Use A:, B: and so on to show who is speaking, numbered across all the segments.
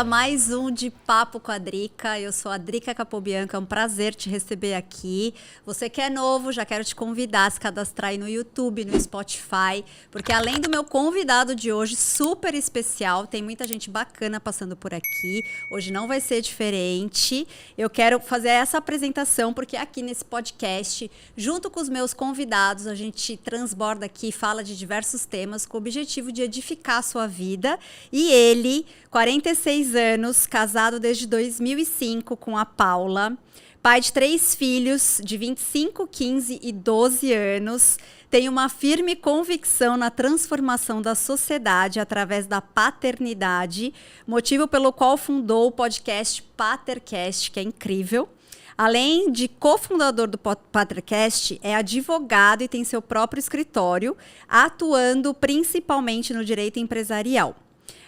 A: a mais um de Papo com a Drica. Eu sou a Drica Capobianca, é um prazer te receber aqui. Você que é novo, já quero te convidar a se cadastrar aí no YouTube, no Spotify, porque além do meu convidado de hoje, super especial, tem muita gente bacana passando por aqui. Hoje não vai ser diferente. Eu quero fazer essa apresentação, porque aqui nesse podcast, junto com os meus convidados, a gente transborda aqui, fala de diversos temas com o objetivo de edificar a sua vida. E ele, 46 anos, casado desde 2005 com a Paula, pai de 3 filhos de 25, 15 e 12 anos, tem uma firme convicção na transformação da sociedade através da paternidade, motivo pelo qual fundou o podcast Patercast, que é incrível. Além de cofundador do Patercast, é advogado e tem seu próprio escritório, atuando principalmente no direito empresarial.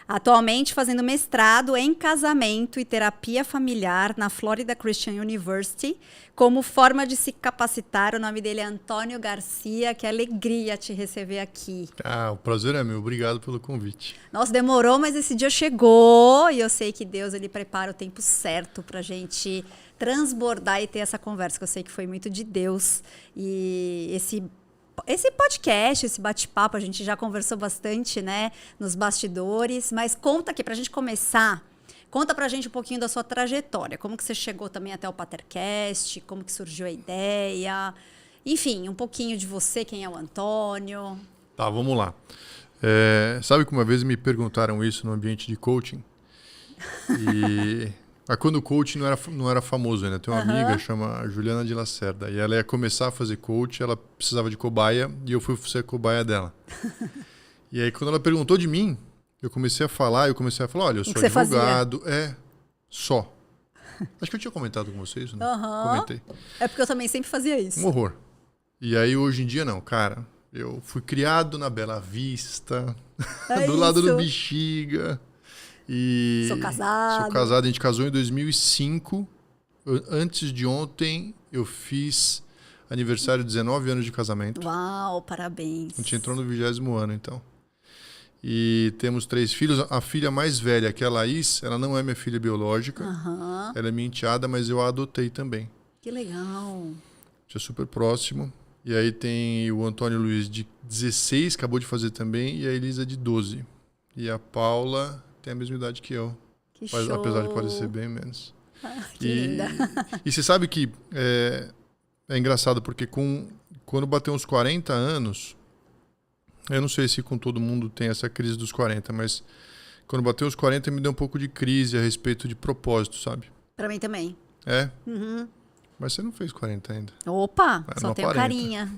A: Atualmente fazendo mestrado em casamento e terapia familiar na Florida Christian University, como forma de se capacitar. O nome dele é Antônio Garcia. Que alegria te receber aqui.
B: O prazer é meu. Obrigado pelo convite.
A: Nossa, demorou, mas esse dia chegou e eu sei que Deus ele prepara o tempo certo para a gente transbordar e ter essa conversa, que eu sei que foi muito de Deus. E esse podcast, esse bate-papo, a gente já conversou bastante, né, nos bastidores, mas conta aqui, pra gente começar, conta pra gente um pouquinho da sua trajetória, como que você chegou também até o Patercast, como que surgiu a ideia, enfim, um pouquinho de você, quem é o Antônio.
B: Tá, vamos lá. Sabe que uma vez me perguntaram isso no ambiente de coaching? Quando o coaching não era famoso ainda. Tem uma amiga, chama Juliana de Lacerda, e ela ia começar a fazer coach, ela precisava de cobaia, e eu fui ser cobaia dela. E aí, quando ela perguntou de mim, eu comecei a falar, olha, eu sou advogado. Só. Acho que eu tinha comentado com vocês, né? Comentei.
A: É porque eu também sempre fazia isso.
B: Um horror. E aí, hoje em dia, não, cara. Eu fui criado na Bela Vista, do lado do Bexiga. E
A: sou casado,
B: a gente casou em 2005. Antes de ontem eu fiz aniversário de 19 anos de casamento.
A: Uau, parabéns.
B: A gente entrou no 20º ano, então. E temos 3 filhos. A filha mais velha, que é a Laís, ela não é minha filha biológica. Ela é minha enteada, mas eu a adotei também.
A: Que legal.
B: A gente é super próximo. E aí tem o Antônio Luiz de 16, acabou de fazer também, e a Elisa de 12. E a Paula tem a mesma idade que eu.
A: Que show.
B: Apesar de parecer bem menos.
A: Que linda.
B: E você sabe que é engraçado, porque quando bateu uns 40 anos, eu não sei se com todo mundo tem essa crise dos 40, mas quando bateu os 40 me deu um pouco de crise a respeito de propósito, sabe?
A: Pra mim também.
B: É? Mas você não fez 40 ainda.
A: Opa, só tenho
B: 40.
A: carinha.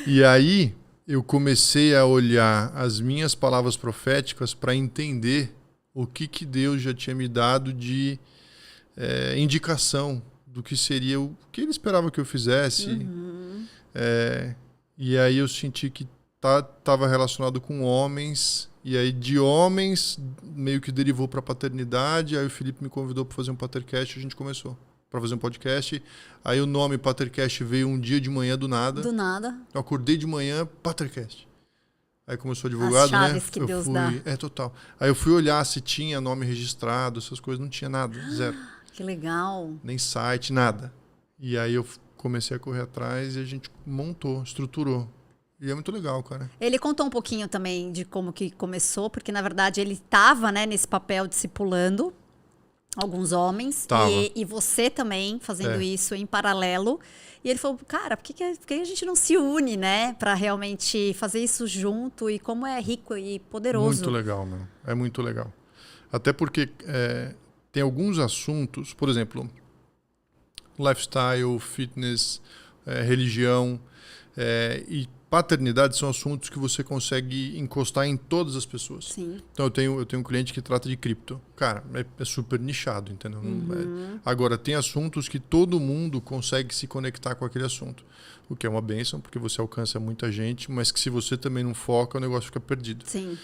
B: E aí eu comecei a olhar as minhas palavras proféticas para entender o que Deus já tinha me dado de indicação do que seria o que Ele esperava que eu fizesse. E aí eu senti que estava relacionado com homens, e aí de homens meio que derivou para paternidade. Aí o Felipe me convidou para fazer um Patercast, a gente começou para fazer um podcast. Aí o nome Patercast veio um dia de manhã do nada.
A: Do nada.
B: Eu acordei de manhã, Patercast. Aí como eu sou advogado,
A: as chaves,
B: né?
A: Que Deus dá.
B: Total. Aí eu fui olhar se tinha nome registrado, essas coisas, não tinha nada, zero.
A: Que legal.
B: Nem site, nada. E aí eu comecei a correr atrás e a gente montou, estruturou. E é muito legal, cara.
A: Ele contou um pouquinho também de como que começou, porque na verdade ele estava, né, nesse papel discipulando alguns homens, e você também fazendo isso em paralelo. E ele falou, cara, por que a gente não se une, né? Para realmente fazer isso junto, e como é rico e poderoso.
B: Muito legal, meu. É muito legal. Até porque tem alguns assuntos, por exemplo, lifestyle, fitness, religião e paternidade são assuntos que você consegue encostar em todas as pessoas.
A: Sim.
B: Então eu tenho um cliente que trata de cripto. Cara, é super nichado, entendeu? Agora, tem assuntos que todo mundo consegue se conectar com aquele assunto. O que é uma bênção, porque você alcança muita gente, mas que se você também não foca, o negócio fica perdido.
A: Sim.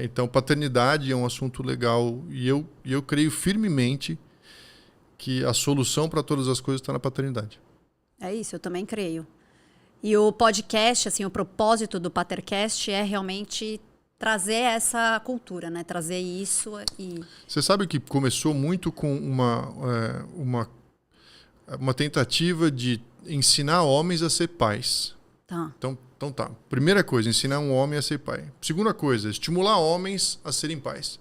B: Então, paternidade é um assunto legal, e eu creio firmemente que a solução para todas as coisas está na paternidade.
A: É isso, eu também creio. E o podcast, assim, o propósito do Patercast é realmente trazer essa cultura, né? Trazer isso e...
B: Você sabe que começou muito com uma tentativa de ensinar homens a ser pais.
A: Tá.
B: Então tá. Primeira coisa, ensinar um homem a ser pai. Segunda coisa, estimular homens a serem pais.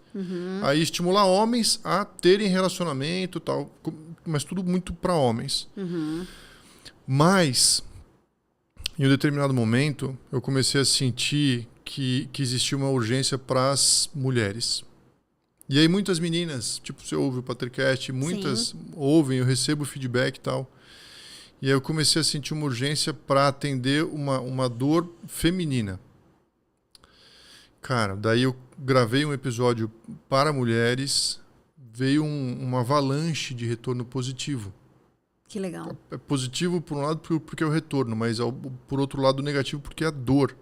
B: Aí estimular homens a terem relacionamento e tal. Mas tudo muito para homens. Mas, em um determinado momento, eu comecei a sentir que existia uma urgência para as mulheres. E aí muitas meninas, tipo, você ouve o Patricast, muitas ouvem, eu recebo feedback e tal. E aí eu comecei a sentir uma urgência para atender uma dor feminina. Cara, daí eu gravei um episódio para mulheres, veio uma avalanche de retorno positivo.
A: Que legal.
B: É positivo por um lado porque é o retorno, mas por outro lado negativo porque é a dor.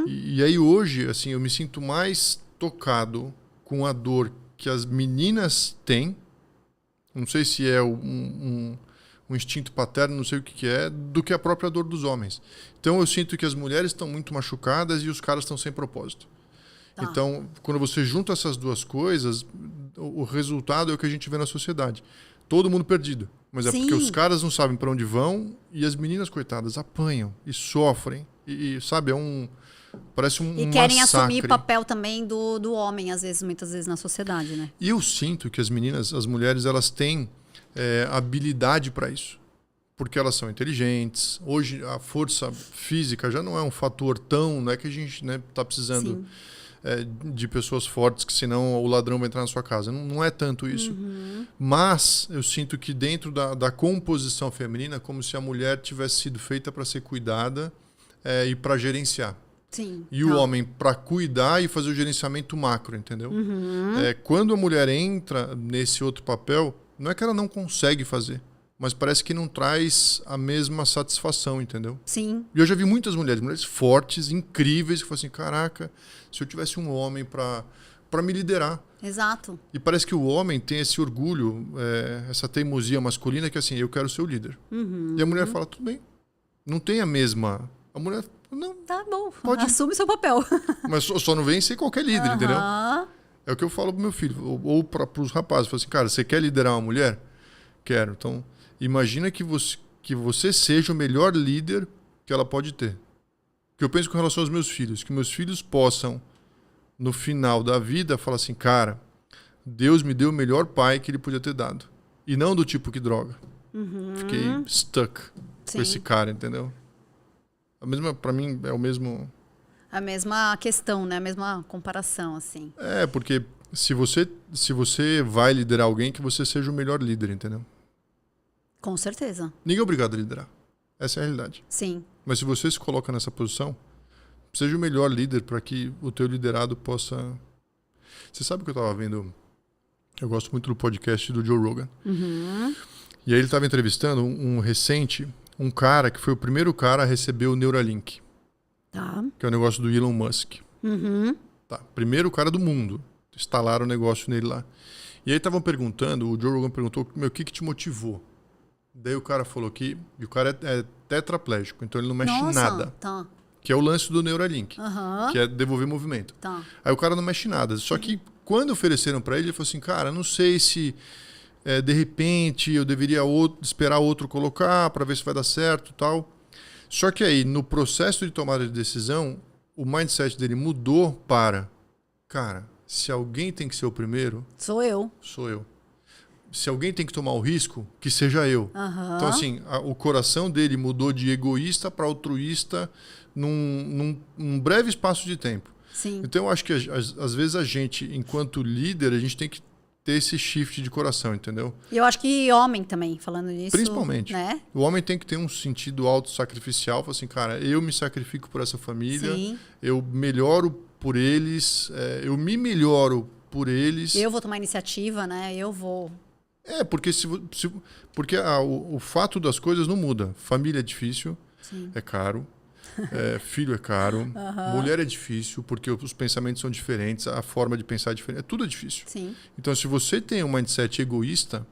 B: E aí hoje, assim, eu me sinto mais tocado com a dor que as meninas têm. Não sei se é um instinto paterno, não sei o que é, do que a própria dor dos homens. Então eu sinto que as mulheres estão muito machucadas e os caras estão sem propósito. Tá. Então, quando você junta essas duas coisas, o resultado é o que a gente vê na sociedade. Todo mundo perdido. Mas é porque os caras não sabem para onde vão e as meninas, coitadas, apanham e sofrem. E sabe, parece um massacre.
A: E querem assumir o papel também do homem, às vezes, muitas vezes na sociedade, né?
B: E eu sinto que as mulheres, elas têm habilidade para isso. Porque elas são inteligentes. Hoje, a força física já não é um fator tão... Não é que a gente tá precisando de pessoas fortes, que senão o ladrão vai entrar na sua casa. Não é tanto isso. Mas eu sinto que dentro da composição feminina, como se a mulher tivesse sido feita para ser cuidada e para gerenciar.
A: Sim.
B: E o homem para cuidar e fazer o gerenciamento macro, entendeu? Quando a mulher entra nesse outro papel, não é que ela não consegue fazer, mas parece que não traz a mesma satisfação, entendeu?
A: Sim.
B: E eu já vi muitas mulheres fortes, incríveis, que falam assim, caraca, se eu tivesse um homem para me liderar.
A: Exato.
B: E parece que o homem tem esse orgulho, essa teimosia masculina, que assim, eu quero ser o líder. E a mulher fala, tudo bem. Não tem a mesma... A mulher, não.
A: Tá bom, assume seu papel.
B: Mas só não vem ser qualquer líder, entendeu? É o que eu falo pro meu filho, ou para os rapazes. Eu falo assim, cara, você quer liderar uma mulher? Quero. Então, imagina que você seja o melhor líder que ela pode ter. Que eu penso com relação aos meus filhos, que meus filhos possam, no final da vida, falar assim, cara, Deus me deu o melhor pai que ele podia ter dado. E não do tipo que droga. Fiquei stuck com esse cara, entendeu? Para mim, é o mesmo...
A: A mesma questão, né? A mesma comparação, assim.
B: Porque se você vai liderar alguém, que você seja o melhor líder, entendeu?
A: Com certeza.
B: Ninguém é obrigado a liderar. Essa é a realidade.
A: Sim.
B: Mas se você se coloca nessa posição, seja o melhor líder para que o teu liderado possa... Você sabe que eu estava vendo... Eu gosto muito do podcast do Joe Rogan. E aí ele estava entrevistando um cara que foi o primeiro cara a receber o Neuralink.
A: Tá.
B: Que é o negócio do Elon Musk. Tá. Primeiro cara do mundo. Instalaram o negócio nele lá. E aí estavam perguntando, o Joe Rogan perguntou, o que te motivou? Daí o cara falou que o cara é tetraplégico, então ele não mexe nada.
A: Tá.
B: Que é o lance do Neuralink, que é devolver movimento.
A: Tá.
B: Aí o cara não mexe nada. Só que quando ofereceram para ele, ele falou assim, cara, não sei se de repente eu deveria esperar outro colocar para ver se vai dar certo e tal. Só que aí, no processo de tomada de decisão, o mindset dele mudou para, cara, se alguém tem que ser o primeiro...
A: Sou eu.
B: Se alguém tem que tomar o risco, que seja eu. Então, assim, o coração dele mudou de egoísta para altruísta num breve espaço de tempo.
A: Sim.
B: Então, eu acho que, às vezes, a gente, enquanto líder, a gente tem que ter esse shift de coração, entendeu?
A: E eu acho que homem também, falando nisso.
B: Principalmente.
A: Né?
B: O homem tem que ter um sentido autossacrificial. Falar assim, cara, eu me sacrifico por essa família, eu melhoro por eles, eu me melhoro por eles.
A: Eu vou tomar iniciativa, né? Eu vou...
B: Porque, porque o fato das coisas não muda. Família é difícil, é caro. Filho é caro. Mulher é difícil, porque os pensamentos são diferentes, a forma de pensar é diferente. Tudo é difícil.
A: Sim.
B: Então, se você tem um mindset egoísta,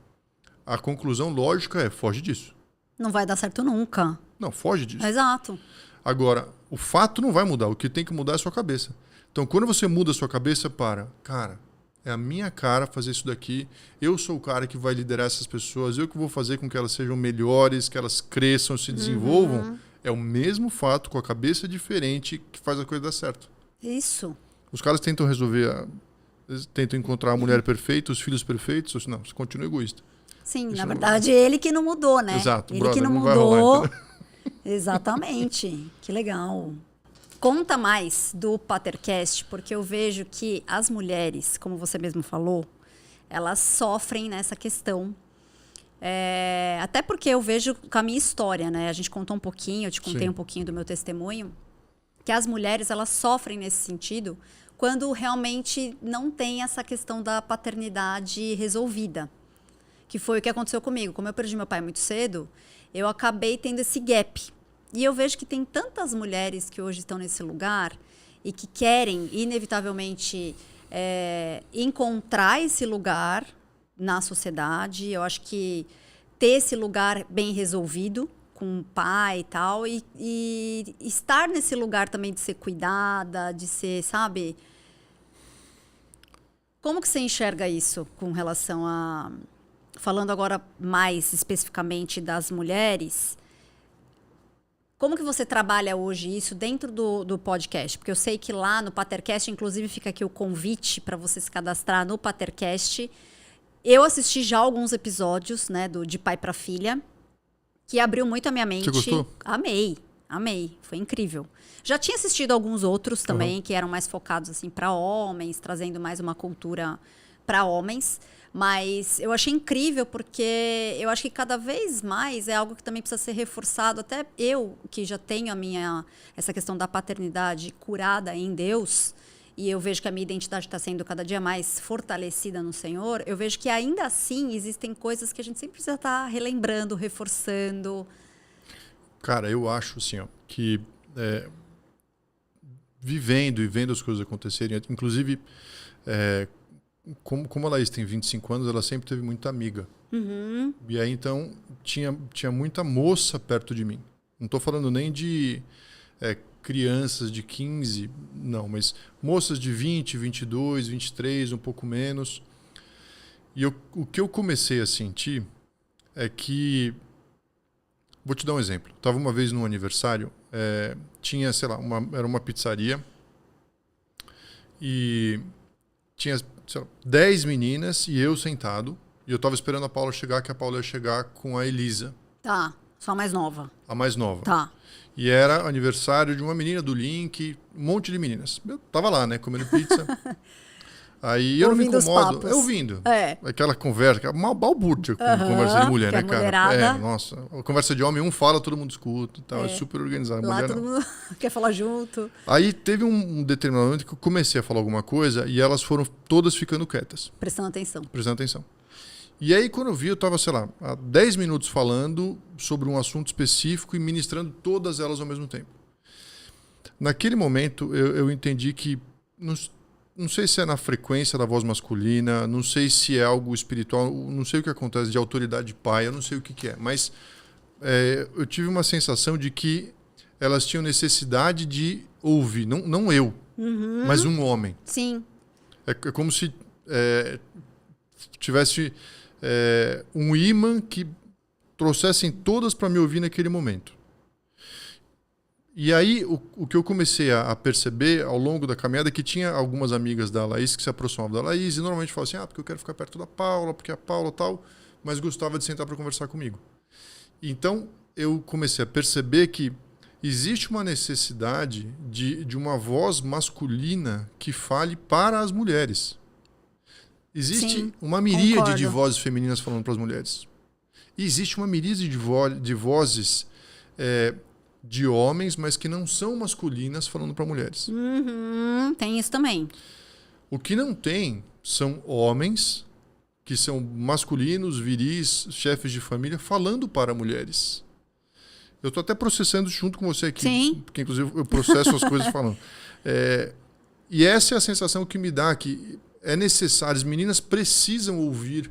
B: a conclusão lógica é foge disso.
A: Não vai dar certo nunca.
B: Não, foge disso.
A: Exato.
B: Agora, o fato não vai mudar. O que tem que mudar é a sua cabeça. Então, quando você muda a sua cabeça para, cara, é a minha cara fazer isso daqui, eu sou o cara que vai liderar essas pessoas, eu que vou fazer com que elas sejam melhores, que elas cresçam, se desenvolvam, é o mesmo fato com a cabeça diferente que faz a coisa dar certo.
A: Isso.
B: Os caras tentam resolver, tentam encontrar a mulher perfeita, os filhos perfeitos, não, você continua egoísta.
A: Sim,
B: Isso
A: na
B: não-
A: verdade, ele que não mudou, né?
B: Exato,
A: Ele
B: brother,
A: que não
B: não vai
A: mudou.
B: rolar, entendeu?
A: Exatamente. Que legal. Conta mais do Patercast, porque eu vejo que as mulheres, como você mesmo falou, elas sofrem nessa questão. Até porque eu vejo com a minha história, né? A gente contou um pouquinho, eu te contei
B: Sim.
A: um pouquinho do meu testemunho, que as mulheres, elas sofrem nesse sentido quando realmente não tem essa questão da paternidade resolvida. Que foi o que aconteceu comigo. Como eu perdi meu pai muito cedo, eu acabei tendo esse gap. E eu vejo que tem tantas mulheres que hoje estão nesse lugar e que querem, inevitavelmente, encontrar esse lugar na sociedade. Eu acho que ter esse lugar bem resolvido com o pai e tal, e estar nesse lugar também de ser cuidada, de ser, sabe? Como que você enxerga isso com relação a... Falando agora mais especificamente das mulheres, como que você trabalha hoje isso dentro do podcast? Porque eu sei que lá no Patercast, inclusive fica aqui o convite para você se cadastrar no Patercast. Eu assisti já alguns episódios, né, de pai para filha, que abriu muito a minha mente.
B: Você gostou?
A: Amei, foi incrível. Já tinha assistido alguns outros também, que eram mais focados assim para homens, trazendo mais uma cultura para homens. Mas eu achei incrível porque eu acho que cada vez mais é algo que também precisa ser reforçado. Até eu, que já tenho essa questão da paternidade curada em Deus, e eu vejo que a minha identidade está sendo cada dia mais fortalecida no Senhor, eu vejo que ainda assim existem coisas que a gente sempre precisa estar relembrando, reforçando.
B: Cara, eu acho assim, ó, que vivendo e vendo as coisas acontecerem, inclusive... Como a Laís tem 25 anos, ela sempre teve muita amiga. E aí, então, tinha muita moça perto de mim. Não estou falando nem de crianças de 15, não, mas moças de 20, 22, 23, um pouco menos. E o que eu comecei a sentir é que... Vou te dar um exemplo. Estava uma vez num aniversário, tinha, sei lá, era uma pizzaria e tinha... 10 meninas e eu sentado. E eu tava esperando a Paula chegar, que a Paula ia chegar com a Elisa.
A: Tá, só mais nova.
B: A mais nova.
A: Tá.
B: E era aniversário de uma menina do Link, um monte de meninas. Eu tava lá, né, comendo pizza. Aí eu não me
A: Ouvindo os
B: incomodo.
A: papos.
B: Ouvindo.
A: É.
B: Aquela conversa, uma balbúrdia com conversa de mulher,
A: que é
B: né, cara?
A: mulherada.
B: Nossa. A conversa de homem, um fala, todo mundo escuta e tal. É super organizado.
A: Lá
B: Mulher,
A: todo
B: não.
A: mundo quer falar junto.
B: Aí teve um determinado momento que eu comecei a falar alguma coisa e elas foram todas ficando quietas.
A: Prestando atenção.
B: Prestando atenção. E aí, quando eu vi, eu estava, sei lá, há 10 minutos falando sobre um assunto específico e ministrando todas elas ao mesmo tempo. Naquele momento, eu entendi que, não sei se é na frequência da voz masculina, não sei se é algo espiritual, não sei o que acontece de autoridade de pai, eu não sei o que é, mas eu tive uma sensação de que elas tinham necessidade de ouvir, não eu, mas um homem.
A: Sim.
B: É como se tivesse um imã que trouxessem todas para me ouvir naquele momento. E aí, o que eu comecei a perceber ao longo da caminhada é que tinha algumas amigas da Laís que se aproximavam da Laís e normalmente falavam assim, porque eu quero ficar perto da Paula, porque a Paula tal, mas gostava de sentar para conversar comigo. Então, eu comecei a perceber que existe uma necessidade de uma voz masculina que fale para as mulheres. Existe
A: Sim,
B: uma miríade
A: concordo.
B: de vozes femininas falando para as mulheres. E existe uma miríade de vozes de homens, mas que não são masculinas falando para mulheres.
A: Tem isso também.
B: O que não tem são homens que são masculinos, viris, chefes de família, falando para mulheres. Eu estou até processando junto com você aqui,
A: Sim.
B: porque inclusive eu processo as coisas falando. E essa é a sensação que me dá, que é necessário, as meninas precisam ouvir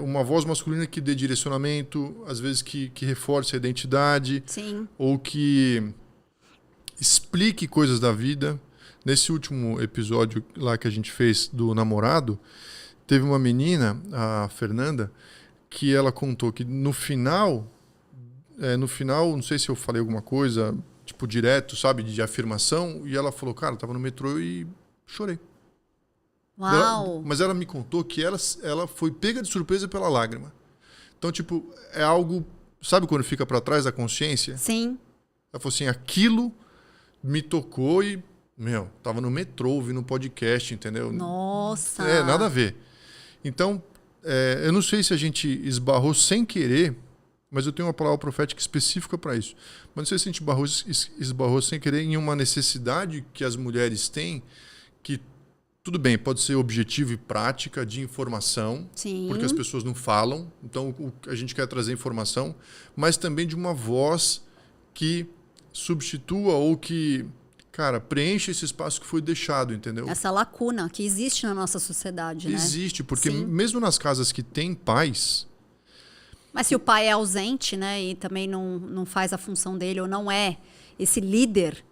B: uma voz masculina que dê direcionamento, às vezes que reforce a identidade,
A: Sim.
B: ou que explique coisas da vida. Nesse último episódio lá que a gente fez do namorado, teve uma menina, a Fernanda, que ela contou que no final, não sei se eu falei alguma coisa, tipo, direto, sabe, de afirmação, e ela falou, cara, eu tava no metrô e chorei.
A: Uau!
B: Mas ela me contou que ela foi pega de surpresa pela lágrima. Então, tipo, é algo, sabe quando fica para trás da consciência?
A: Sim.
B: Ela falou assim, aquilo me tocou e, tava no metrô, ouvindo um podcast, entendeu?
A: Nossa!
B: Nada a ver. Então, eu não sei se a gente esbarrou sem querer, mas eu tenho uma palavra profética específica para isso. Mas não sei se a gente esbarrou sem querer em uma necessidade que as mulheres têm, que tudo bem, pode ser objetivo e prática de informação,
A: Sim.
B: porque as pessoas não falam, então a gente quer trazer informação, mas também de uma voz que substitua ou que, cara, preenche esse espaço que foi deixado, entendeu?
A: Essa lacuna que existe na nossa sociedade, né?
B: Existe, porque
A: Sim.
B: mesmo nas casas que tem pais...
A: Mas se o pai é ausente, né, e também não faz a função dele, ou não é esse líder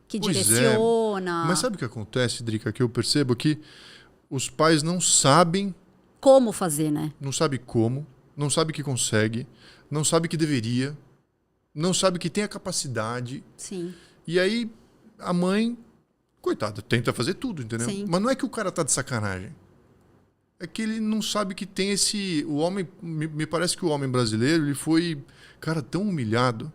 A: que direciona...
B: Mas sabe o que acontece, Drica, que eu percebo que os pais não sabem...
A: Como fazer, né?
B: Não sabe como, não sabe que consegue, não sabe que deveria, não sabe que tem a capacidade.
A: Sim.
B: E aí a mãe, coitada, tenta fazer tudo, entendeu?
A: Sim.
B: Mas não é que o cara tá de sacanagem. É que ele não sabe que tem esse... O homem, me parece que o homem brasileiro, ele foi, cara, tão humilhado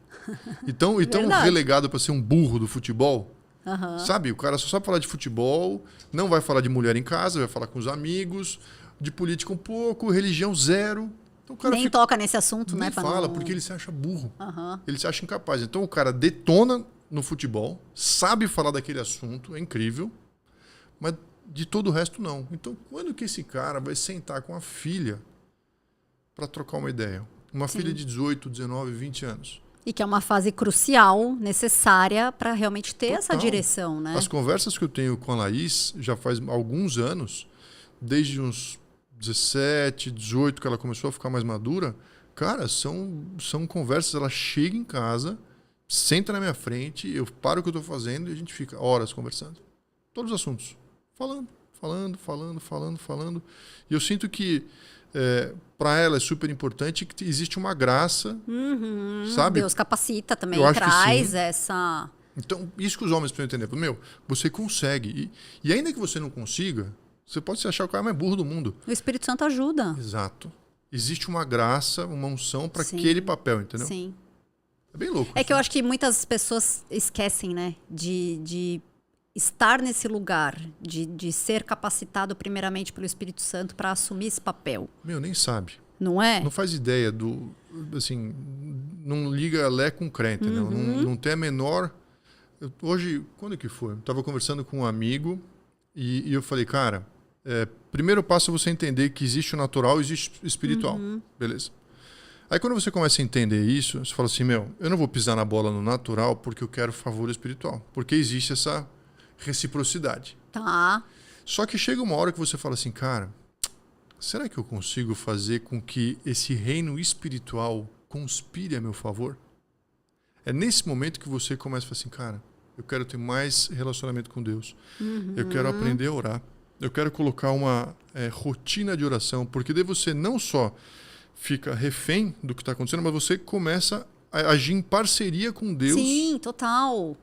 B: e tão relegado para ser um burro do futebol.
A: Uhum.
B: Sabe? O cara só sabe falar de futebol, não vai falar de mulher em casa, vai falar com os amigos, de política um pouco, religião zero. Então, o cara
A: nem toca nesse assunto,
B: nem
A: né?
B: fala, porque ele se acha burro.
A: Uhum.
B: Ele se acha incapaz. Então o cara detona no futebol, sabe falar daquele assunto, é incrível, mas de todo o resto não. Então quando que esse cara vai sentar com a filha para trocar uma ideia? Uma
A: Sim.
B: filha de 18, 19, 20 anos.
A: E que é uma fase crucial, necessária para realmente ter
B: Total.
A: essa direção, né?
B: As conversas que eu tenho com a Laís já faz alguns anos, desde uns 17, 18, que ela começou a ficar mais madura, cara, são conversas, ela chega em casa, senta na minha frente, eu paro o que eu estou fazendo e a gente fica horas conversando. Todos os assuntos. Falando. E eu sinto que para ela é super importante que existe uma graça, sabe?
A: Deus capacita também,
B: Eu acho que
A: traz
B: sim.
A: essa...
B: Então, isso que os homens precisam entender. Você consegue. E ainda que você não consiga, você pode se achar o cara mais burro do mundo.
A: O Espírito Santo ajuda.
B: Exato. Existe uma graça, uma unção para
A: Sim.
B: aquele papel, entendeu?
A: Sim.
B: É bem louco.
A: É que eu acho que muitas pessoas esquecem, né? De estar nesse lugar, de ser capacitado primeiramente pelo Espírito Santo para assumir esse papel.
B: Nem sabe.
A: Não é?
B: Não faz ideia do... Assim, não liga lé com cré, entendeu? Não tem a menor... Hoje, quando que foi? Eu estava conversando com um amigo e eu falei, cara, primeiro passo é você entender que existe o natural e existe o espiritual. Beleza. Aí quando você começa a entender isso, você fala assim, eu não vou pisar na bola no natural porque eu quero favor espiritual. Porque existe essa reciprocidade.
A: Tá.
B: Só que chega uma hora que você fala assim, cara, será que eu consigo fazer com que esse reino espiritual conspire a meu favor? É nesse momento que você começa a falar assim, cara, eu quero ter mais relacionamento com Deus. Eu quero aprender a orar. Eu quero colocar uma rotina de oração, porque daí você não só fica refém do que está acontecendo, mas você começa a agir em parceria com Deus.
A: Sim, total.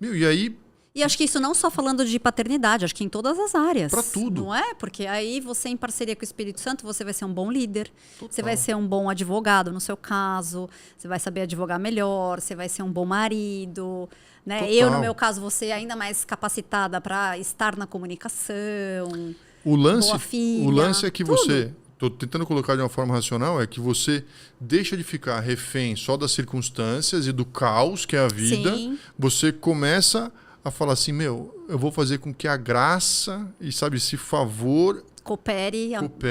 B: E aí...
A: E acho que isso não só falando de paternidade, acho que em todas as áreas.
B: Para tudo.
A: Não é? Porque aí você, em parceria com o Espírito Santo, você vai ser um bom líder.
B: Total.
A: Você vai ser um bom advogado, no seu caso. Você vai saber advogar melhor. Você vai ser um bom marido. Né?
B: Total.
A: Eu, no meu caso, vou ser ainda mais capacitada para estar na comunicação. Boa filha,
B: o lance é que
A: tudo.
B: você... Estou tentando colocar de uma forma racional, é que você deixa de ficar refém só das circunstâncias e do caos que é a vida.
A: Sim.
B: Você começa a falar assim, eu vou fazer com que a graça e, sabe, esse favor...
A: Coopere.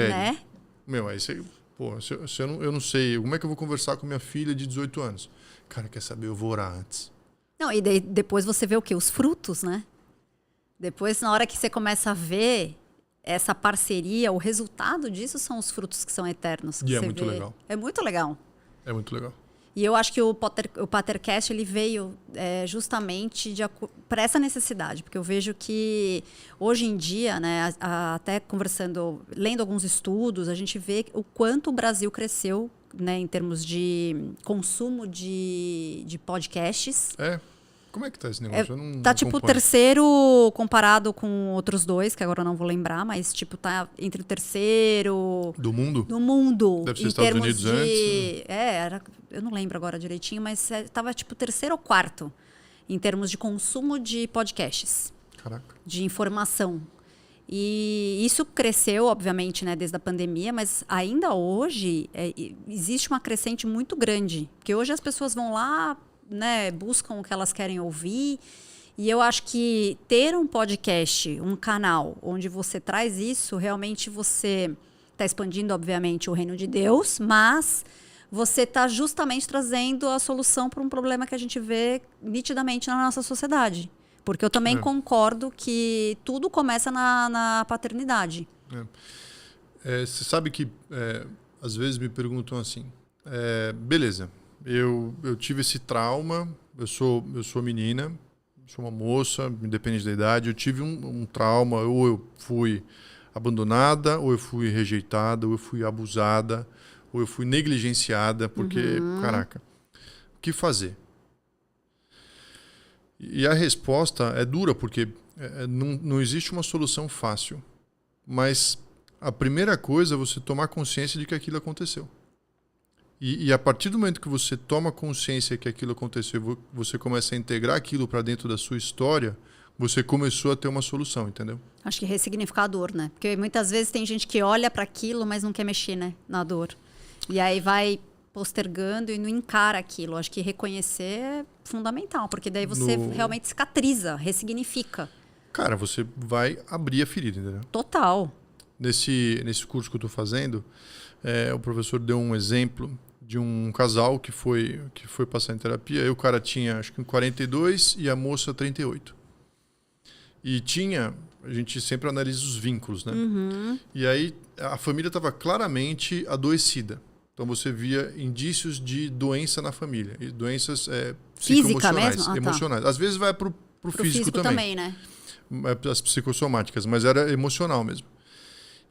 A: Né?
B: Aí você... eu não sei, como é que eu vou conversar com minha filha de 18 anos? Cara, quer saber? Eu vou orar antes.
A: Não, e depois você vê o quê? Os frutos, né? Depois, na hora que você começa a ver essa parceria, o resultado disso são os frutos que são eternos.
B: E é muito legal.
A: É muito legal.
B: É muito legal.
A: E eu acho que o Patercast ele veio justamente para essa necessidade, porque eu vejo que hoje em dia, né, até conversando, lendo alguns estudos, a gente vê o quanto o Brasil cresceu, né, em termos de consumo de podcasts.
B: Como é que tá esse negócio?
A: Tá tipo o terceiro comparado com outros dois, que agora eu não vou lembrar, mas tipo tá entre o terceiro...
B: Do mundo?
A: Do mundo.
B: Deve ser Estados Unidos antes.
A: Eu não lembro agora direitinho, mas tava tipo terceiro ou quarto em termos de consumo de podcasts.
B: Caraca.
A: De informação. E isso cresceu, obviamente, né, desde a pandemia, mas ainda hoje existe uma crescente muito grande. Porque hoje as pessoas vão lá, né, buscam o que elas querem ouvir. E eu acho que ter um podcast, um canal, onde você traz isso, realmente você está expandindo, obviamente, o reino de Deus, mas você está justamente trazendo a solução para um problema que a gente vê nitidamente na nossa sociedade. Porque eu também concordo que tudo começa na paternidade.
B: Você sabe que às vezes me perguntam assim, beleza, eu tive esse trauma, eu sou menina, sou uma moça, independente da idade, eu tive um trauma, ou eu fui abandonada, ou eu fui rejeitada, ou eu fui abusada, ou eu fui negligenciada, porque, caraca, o que fazer? E a resposta é dura, porque não existe uma solução fácil. Mas a primeira coisa é você tomar consciência de que aquilo aconteceu. E a partir do momento que você toma consciência que aquilo aconteceu, você começa a integrar aquilo para dentro da sua história, você começou a ter uma solução, entendeu?
A: Acho que ressignificar a dor, né? Porque muitas vezes tem gente que olha para aquilo, mas não quer mexer, né, na dor. E aí vai postergando e não encara aquilo. Acho que reconhecer é fundamental, porque daí você realmente cicatriza, ressignifica.
B: Cara, você vai abrir a ferida, entendeu?
A: Total.
B: Nesse curso que eu estou fazendo, o professor deu um exemplo de um casal que foi passar em terapia. Aí o cara tinha, acho que 42 e a moça 38. E a gente sempre analisa os vínculos, né? E aí a família estava claramente adoecida. Então você via indícios de doença na família. E doenças psicoemocionais. Emocionais. Às vezes vai pro físico também,
A: né?
B: As psicossomáticas, mas era emocional mesmo.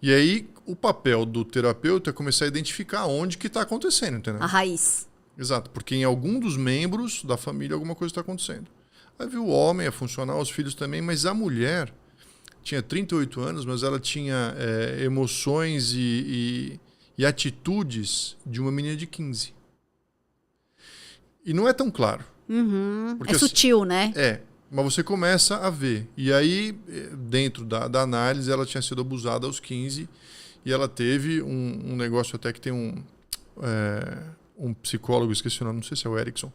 B: E aí o papel do terapeuta é começar a identificar onde que está acontecendo, entendeu?
A: A raiz.
B: Exato, porque em algum dos membros da família alguma coisa está acontecendo. Aí viu o homem, é funcional, os filhos também, mas a mulher tinha 38 anos, mas ela tinha emoções e atitudes de uma menina de 15. E não é tão claro.
A: Porque, sutil, né?
B: Mas você começa a ver. E aí, dentro da análise, ela tinha sido abusada aos 15 e ela teve um negócio até que tem um psicólogo, esqueci o nome, não sei se é o Erickson.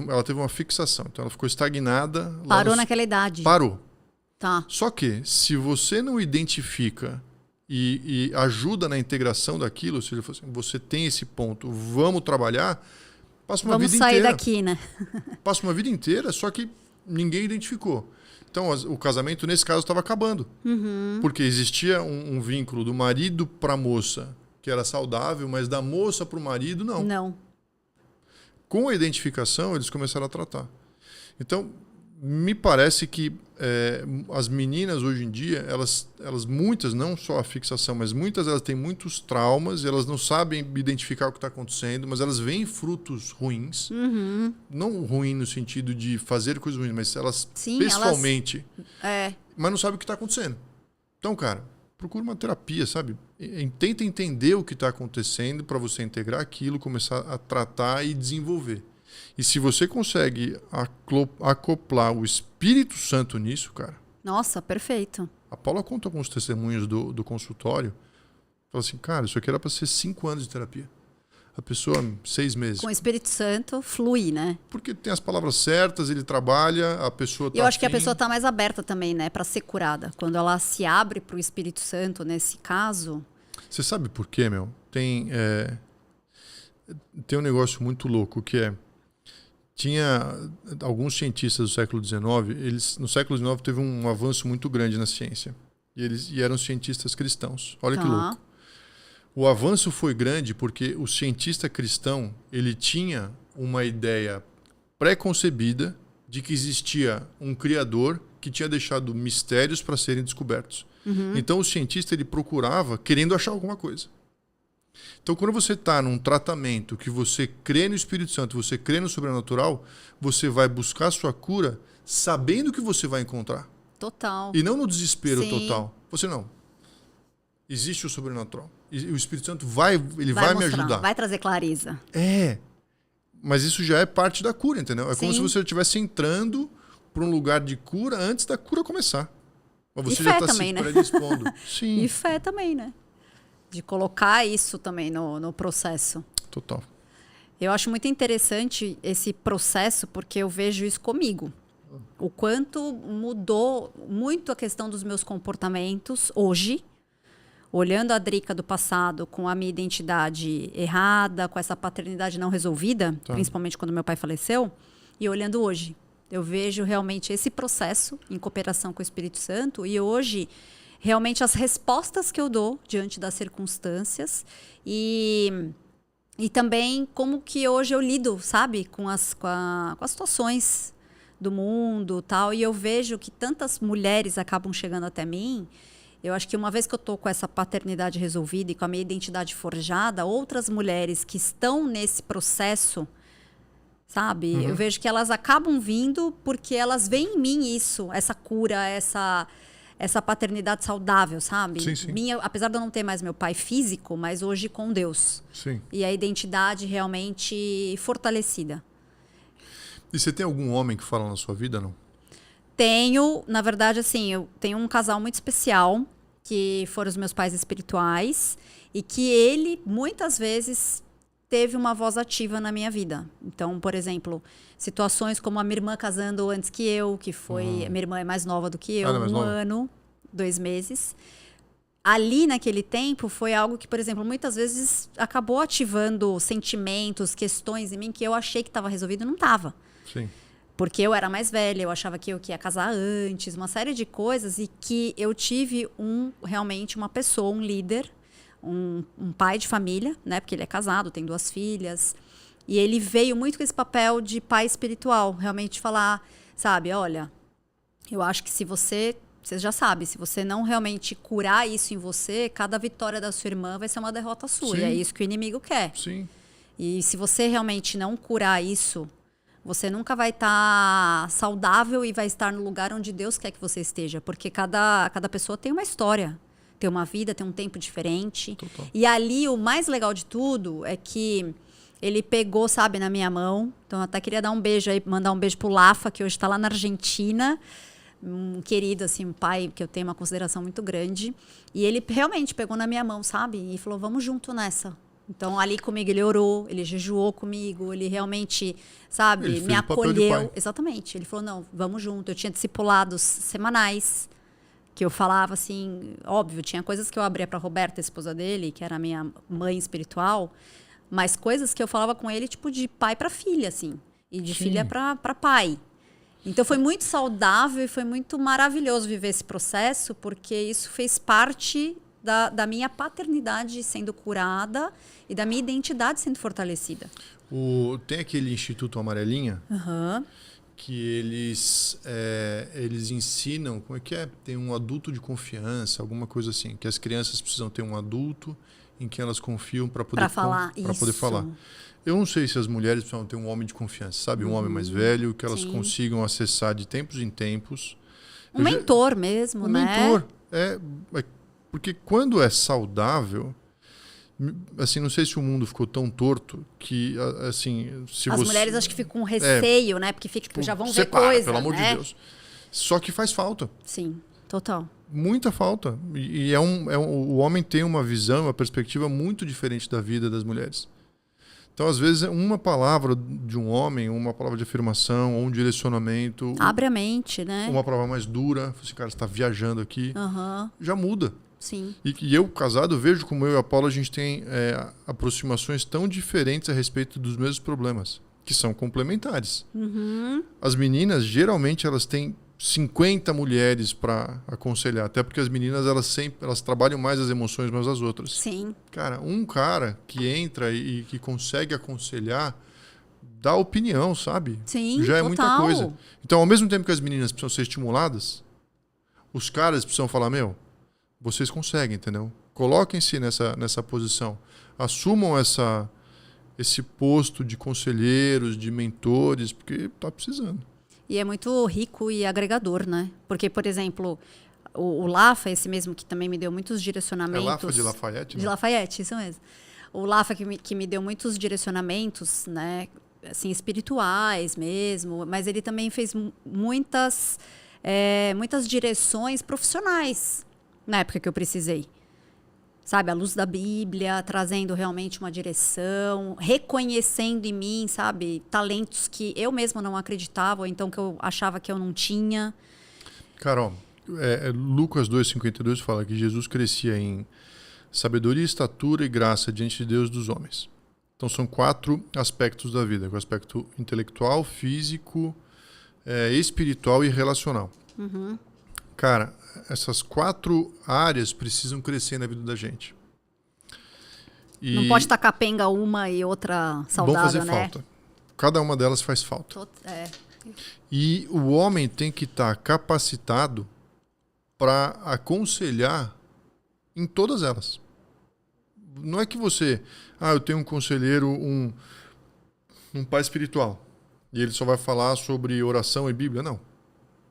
B: Ela teve uma fixação, então ela ficou estagnada.
A: Parou naquela idade.
B: Parou.
A: Tá.
B: Só que, se você não identifica e ajuda na integração daquilo, ou seja, você tem esse ponto, vamos trabalhar, passa uma vida inteira.
A: Vamos sair daqui, né?
B: Passa uma vida inteira, só que ninguém identificou. Então, o casamento, nesse caso, estava acabando. Porque existia um vínculo do marido para a moça, que era saudável, mas da moça para o marido, não.
A: Não.
B: Com a identificação, eles começaram a tratar. Então, me parece que as meninas hoje em dia, elas muitas, não só a fixação, mas muitas elas têm muitos traumas, elas não sabem identificar o que está acontecendo, mas elas veem frutos ruins. Não ruim no sentido de fazer coisas ruins, mas elas pessoalmente. Mas não sabem o que está acontecendo. Então, cara, procura uma terapia, sabe? Tenta entender o que está acontecendo para você integrar aquilo, começar a tratar e desenvolver. E se você consegue acoplar o Espírito Santo nisso, cara...
A: Nossa, perfeito.
B: A Paula conta alguns testemunhos do consultório. Fala assim, cara, isso aqui era para ser 5 anos de terapia. A pessoa, 6 meses.
A: Com o Espírito Santo, flui, né?
B: Porque tem as palavras certas, ele trabalha, a pessoa tá
A: Eu acho que a pessoa está mais aberta também, né? Para ser curada. Quando ela se abre para o Espírito Santo, nesse caso...
B: Você sabe por quê, meu? Tem um negócio muito louco que tinha alguns cientistas do século XIX, no século XIX teve um avanço muito grande na ciência. E eram cientistas cristãos. Olha que louco. O avanço foi grande porque o cientista cristão ele tinha uma ideia pré-concebida de que existia um criador que tinha deixado mistérios para serem descobertos. Então o cientista ele procurava querendo achar alguma coisa. Então quando você está num tratamento que você crê no Espírito Santo, você crê no sobrenatural, você vai buscar a sua cura sabendo que você vai encontrar.
A: Total.
B: E não no desespero
A: Sim.
B: total. Você não. Existe o sobrenatural. E o Espírito Santo vai me
A: mostrar,
B: ajudar.
A: vai trazer clareza.
B: Mas isso já é parte da cura, entendeu? É como
A: Sim.
B: se você estivesse entrando para um lugar de cura antes da cura começar. Mas você
A: E
B: já
A: fé
B: está
A: também,
B: se
A: né?
B: predispondo. Sim.
A: E fé também, né? De colocar isso também no processo.
B: Total.
A: Eu acho muito interessante esse processo, porque eu vejo isso comigo. O quanto mudou muito a questão dos meus comportamentos hoje, olhando a Drica do passado com a minha identidade errada, com essa paternidade não resolvida, principalmente quando meu pai faleceu, e olhando hoje. Eu vejo realmente esse processo em cooperação com o Espírito Santo e hoje, realmente, as respostas que eu dou diante das circunstâncias e também como que hoje eu lido, sabe, com as situações do mundo tal. E eu vejo que tantas mulheres acabam chegando até mim. Eu acho que uma vez que eu estou com essa paternidade resolvida e com a minha identidade forjada, outras mulheres que estão nesse processo, sabe? Eu vejo que elas acabam vindo porque elas veem em mim isso, essa cura, essa paternidade saudável, sabe?
B: Sim, sim.
A: Minha, apesar de eu não ter mais meu pai físico, mas hoje com Deus.
B: Sim.
A: E a identidade realmente fortalecida.
B: E você tem algum homem que fala na sua vida, não?
A: Tenho, na verdade, assim, eu tenho um casal muito especial, que foram os meus pais espirituais, e que ele, muitas vezes, teve uma voz ativa na minha vida. Então, por exemplo, situações como a minha irmã casando antes que eu, que foi... A minha irmã é mais nova do que eu,
B: Ela é mais nova?
A: ano, 2 meses. Ali, naquele tempo, foi algo que, por exemplo, muitas vezes acabou ativando sentimentos, questões em mim que eu achei que estava resolvido e não estava.
B: Sim.
A: Porque eu era mais velha, eu achava que eu ia casar antes, uma série de coisas, e que eu tive realmente uma pessoa, um líder, um pai de família, né? Porque ele é casado, tem 2 filhas. E ele veio muito com esse papel de pai espiritual, realmente falar, sabe, olha, eu acho que se você já sabe, se você não realmente curar isso em você, cada vitória da sua irmã vai ser uma derrota sua.
B: Sim.
A: E é isso que o inimigo quer.
B: Sim.
A: E se você realmente não curar isso, você nunca vai estar saudável e vai estar no lugar onde Deus quer que você esteja. Porque cada pessoa tem uma história, tem uma vida, tem um tempo diferente.
B: Total.
A: E ali, o mais legal de tudo é que ele pegou, sabe, na minha mão. Então, eu até queria dar um beijo aí, mandar um beijo pro Lafa, que hoje está lá na Argentina. Um querido, assim, um pai que eu tenho uma consideração muito grande. E ele realmente pegou na minha mão, sabe? E falou, vamos junto nessa. Então, ali comigo, ele orou, ele jejuou comigo, ele realmente, sabe,
B: Ele
A: me
B: fez o papel de
A: acolheu.
B: pai.
A: Exatamente. Ele falou, não, vamos junto. Eu tinha discipulados semanais, que eu falava assim, óbvio, tinha coisas que eu abria para Roberta, a esposa dele, que era a minha mãe espiritual, mas coisas que eu falava com ele, tipo, de pai para filha, assim, e de
B: Sim.
A: filha para pai. Então, foi muito saudável e foi muito maravilhoso viver esse processo, porque isso fez parte da minha paternidade sendo curada e da minha identidade sendo fortalecida.
B: Tem aquele Instituto Amarelinha,
A: Aham.
B: que eles ensinam, como é que é? Tem um adulto de confiança, alguma coisa assim, que as crianças precisam ter um adulto em que elas confiam para poder
A: falar.
B: para poder
A: Isso.
B: falar. Eu não sei se as mulheres precisam ter um homem de confiança, sabe? Um homem mais velho, que elas
A: Sim.
B: consigam acessar de tempos em tempos.
A: Um mentor mesmo,
B: Um
A: né?
B: mentor. Porque quando é saudável, assim, não sei se o mundo ficou tão torto que, assim, se
A: As
B: você...
A: mulheres acho que ficam com receio, né? Porque fica,
B: Tipo,
A: já vão
B: separa,
A: ver coisa,
B: pelo amor
A: né?
B: de Deus. Só que faz falta.
A: Sim, total.
B: Muita falta. E o homem tem uma visão, uma perspectiva muito diferente da vida das mulheres. Então, às vezes, uma palavra de um homem, uma palavra de afirmação, ou um direcionamento,
A: Abre a mente, né?
B: uma palavra mais dura, esse cara está viajando aqui,
A: Aham,
B: já muda.
A: sim.
B: E eu, casado, vejo como eu e a Paula, a gente tem aproximações tão diferentes a respeito dos mesmos problemas, que são complementares.
A: Uhum.
B: As meninas, geralmente, elas têm 50 mulheres para aconselhar. Até porque as meninas, elas trabalham mais as emoções umas das outras.
A: Sim.
B: Cara, um cara que entra e que consegue aconselhar, dá opinião, sabe?
A: Sim,
B: já é
A: total.
B: muita coisa. Então, ao mesmo tempo que as meninas precisam ser estimuladas, os caras precisam falar, vocês conseguem, entendeu? Coloquem-se nessa posição. Assumam esse posto de conselheiros, de mentores, porque tá precisando.
A: E é muito rico e agregador, né? Porque, por exemplo, o Lafa, esse mesmo que também me deu muitos direcionamentos...
B: É Lafa de Lafayette?
A: De Lafayette, isso mesmo. O Lafa que me deu muitos direcionamentos, né? Assim, espirituais mesmo, mas ele também fez muitas direções profissionais na época que eu precisei. Sabe, à luz da Bíblia, trazendo realmente uma direção, reconhecendo em mim, sabe, talentos que eu mesma não acreditava, ou então que eu achava que eu não tinha.
B: Carol, Lucas 2,52 fala que Jesus crescia em sabedoria, estatura e graça diante de Deus e dos homens. Então são 4 aspectos da vida, o aspecto intelectual, físico, espiritual e relacional.
A: Uhum.
B: Cara, essas 4 áreas precisam crescer na vida da gente. E
A: não pode estar capenga uma e outra saudável,
B: vão fazer
A: né?
B: falta. Cada uma delas faz falta. E o homem tem que estar capacitado para aconselhar em todas elas. Não é que você... eu tenho um conselheiro, um pai espiritual, e ele só vai falar sobre oração e Bíblia. Não.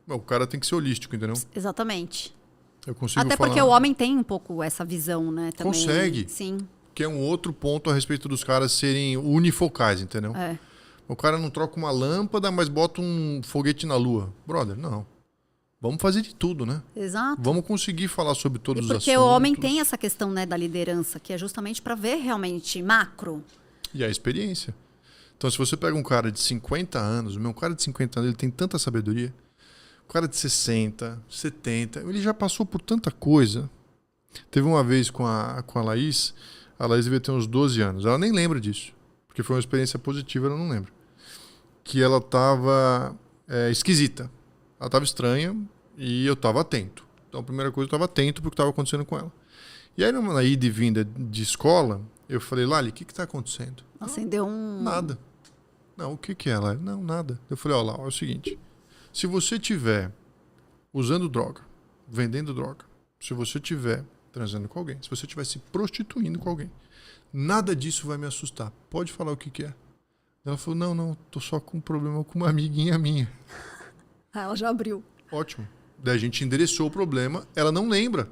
B: O cara tem que ser holístico, entendeu?
A: Exatamente.
B: Eu consigo
A: Até
B: falar...
A: porque o homem tem um pouco essa visão, né? Também.
B: Consegue.
A: Sim.
B: Que é um outro ponto a respeito dos caras serem unifocais, entendeu? O cara não troca uma lâmpada, mas bota um foguete na lua. Brother, não. Vamos fazer de tudo, né?
A: Exato.
B: Vamos conseguir falar sobre todos os assuntos.
A: Porque o homem tem essa questão, né, da liderança, que é justamente para ver realmente macro.
B: E a experiência. Então, se você pega um cara de 50 anos, o meu cara de 50 anos, ele tem tanta sabedoria. O cara de 60, 70, ele já passou por tanta coisa. Teve uma vez com a Laís devia ter uns 12 anos. Ela nem lembra disso, porque foi uma experiência positiva, ela não lembra. Que ela estava esquisita. Ela estava estranha e eu estava atento. Então, a primeira coisa, eu estava atento para o que estava acontecendo com ela. E aí, na ida e vinda de escola, eu falei, Lali, o que está acontecendo?
A: Acendeu um...
B: Nada. Não, o que é, Lali? Não, nada. Eu falei, é o seguinte... Se você estiver usando droga, vendendo droga, se você estiver transando com alguém, se você estiver se prostituindo com alguém, nada disso vai me assustar. Pode falar o que é. Ela falou, não, tô só com um problema com uma amiguinha minha.
A: Ela já abriu.
B: Ótimo. Daí a gente endereçou o problema, ela não lembra.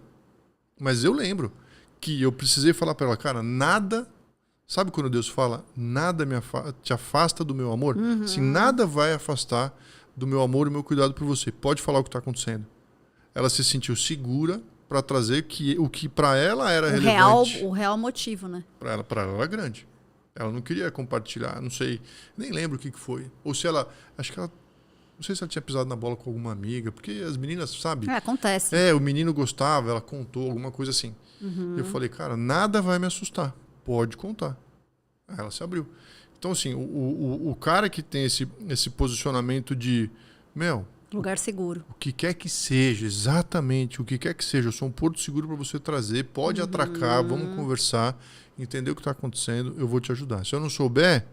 B: Mas eu lembro que eu precisei falar para ela, cara, nada... Sabe quando Deus fala, nada te afasta do meu amor?
A: Uhum.
B: Se nada vai afastar do meu amor e meu cuidado por você. Pode falar o que está acontecendo. Ela se sentiu segura para trazer o que para ela era relevante.
A: O real motivo, né?
B: Para ela era grande. Ela não queria compartilhar, não sei, nem lembro o que foi. Ou se ela, acho que ela, não sei se ela tinha pisado na bola com alguma amiga, porque as meninas, sabe?
A: Acontece.
B: O menino gostava, ela contou, alguma coisa assim.
A: Uhum.
B: Eu falei, cara, nada vai me assustar. Pode contar. Aí ela se abriu. Então, assim, o cara que tem esse posicionamento de,
A: lugar seguro.
B: O que quer que seja, exatamente, o que quer que seja, eu sou um porto seguro para você trazer, pode atracar, vamos conversar, entender o que está acontecendo, eu vou te ajudar. Se eu não souber,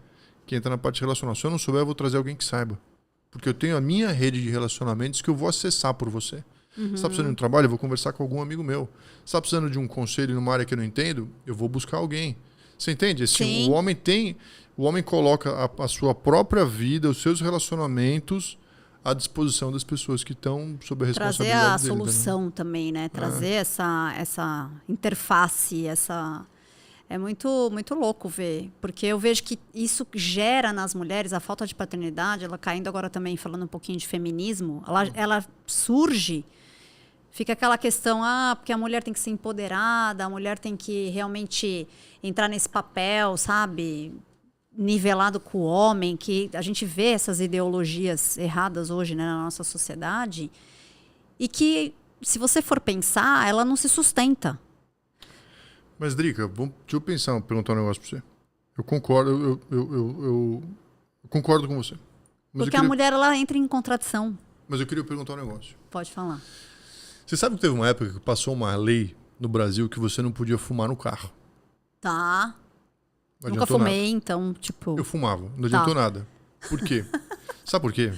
B: que entra na parte relacional, se eu não souber, eu vou trazer alguém que saiba. Porque eu tenho a minha rede de relacionamentos que eu vou acessar por você. Você está precisando de um trabalho, eu vou conversar com algum amigo meu. Você está precisando de um conselho numa área que eu não entendo, eu vou buscar alguém. Você entende? Assim, o homem coloca a sua própria vida, os seus relacionamentos à disposição das pessoas que estão sob a responsabilidade dele.
A: Trazer a solução também, né? Trazer essa interface, É muito, muito louco ver, porque eu vejo que isso gera nas mulheres, a falta de paternidade, ela caindo agora também, falando um pouquinho de feminismo, ela surge, fica aquela questão, porque a mulher tem que ser empoderada, a mulher tem que realmente entrar nesse papel, sabe, nivelado com o homem, que a gente vê essas ideologias erradas hoje, né, na nossa sociedade, e que, se você for pensar, ela não se sustenta.
B: Mas, Drica, deixa eu perguntar um negócio pra você. Eu concordo, eu concordo com você.
A: Mas porque a mulher, ela entra em contradição.
B: Mas eu queria perguntar um negócio.
A: Pode falar.
B: Você sabe que teve uma época que passou uma lei no Brasil que você não podia fumar no carro?
A: Tá.
B: Não
A: Nunca
B: adiantou
A: fumei,
B: nada.
A: então, tipo...
B: Eu fumava, não adiantou nada. Por quê? Sabe por quê?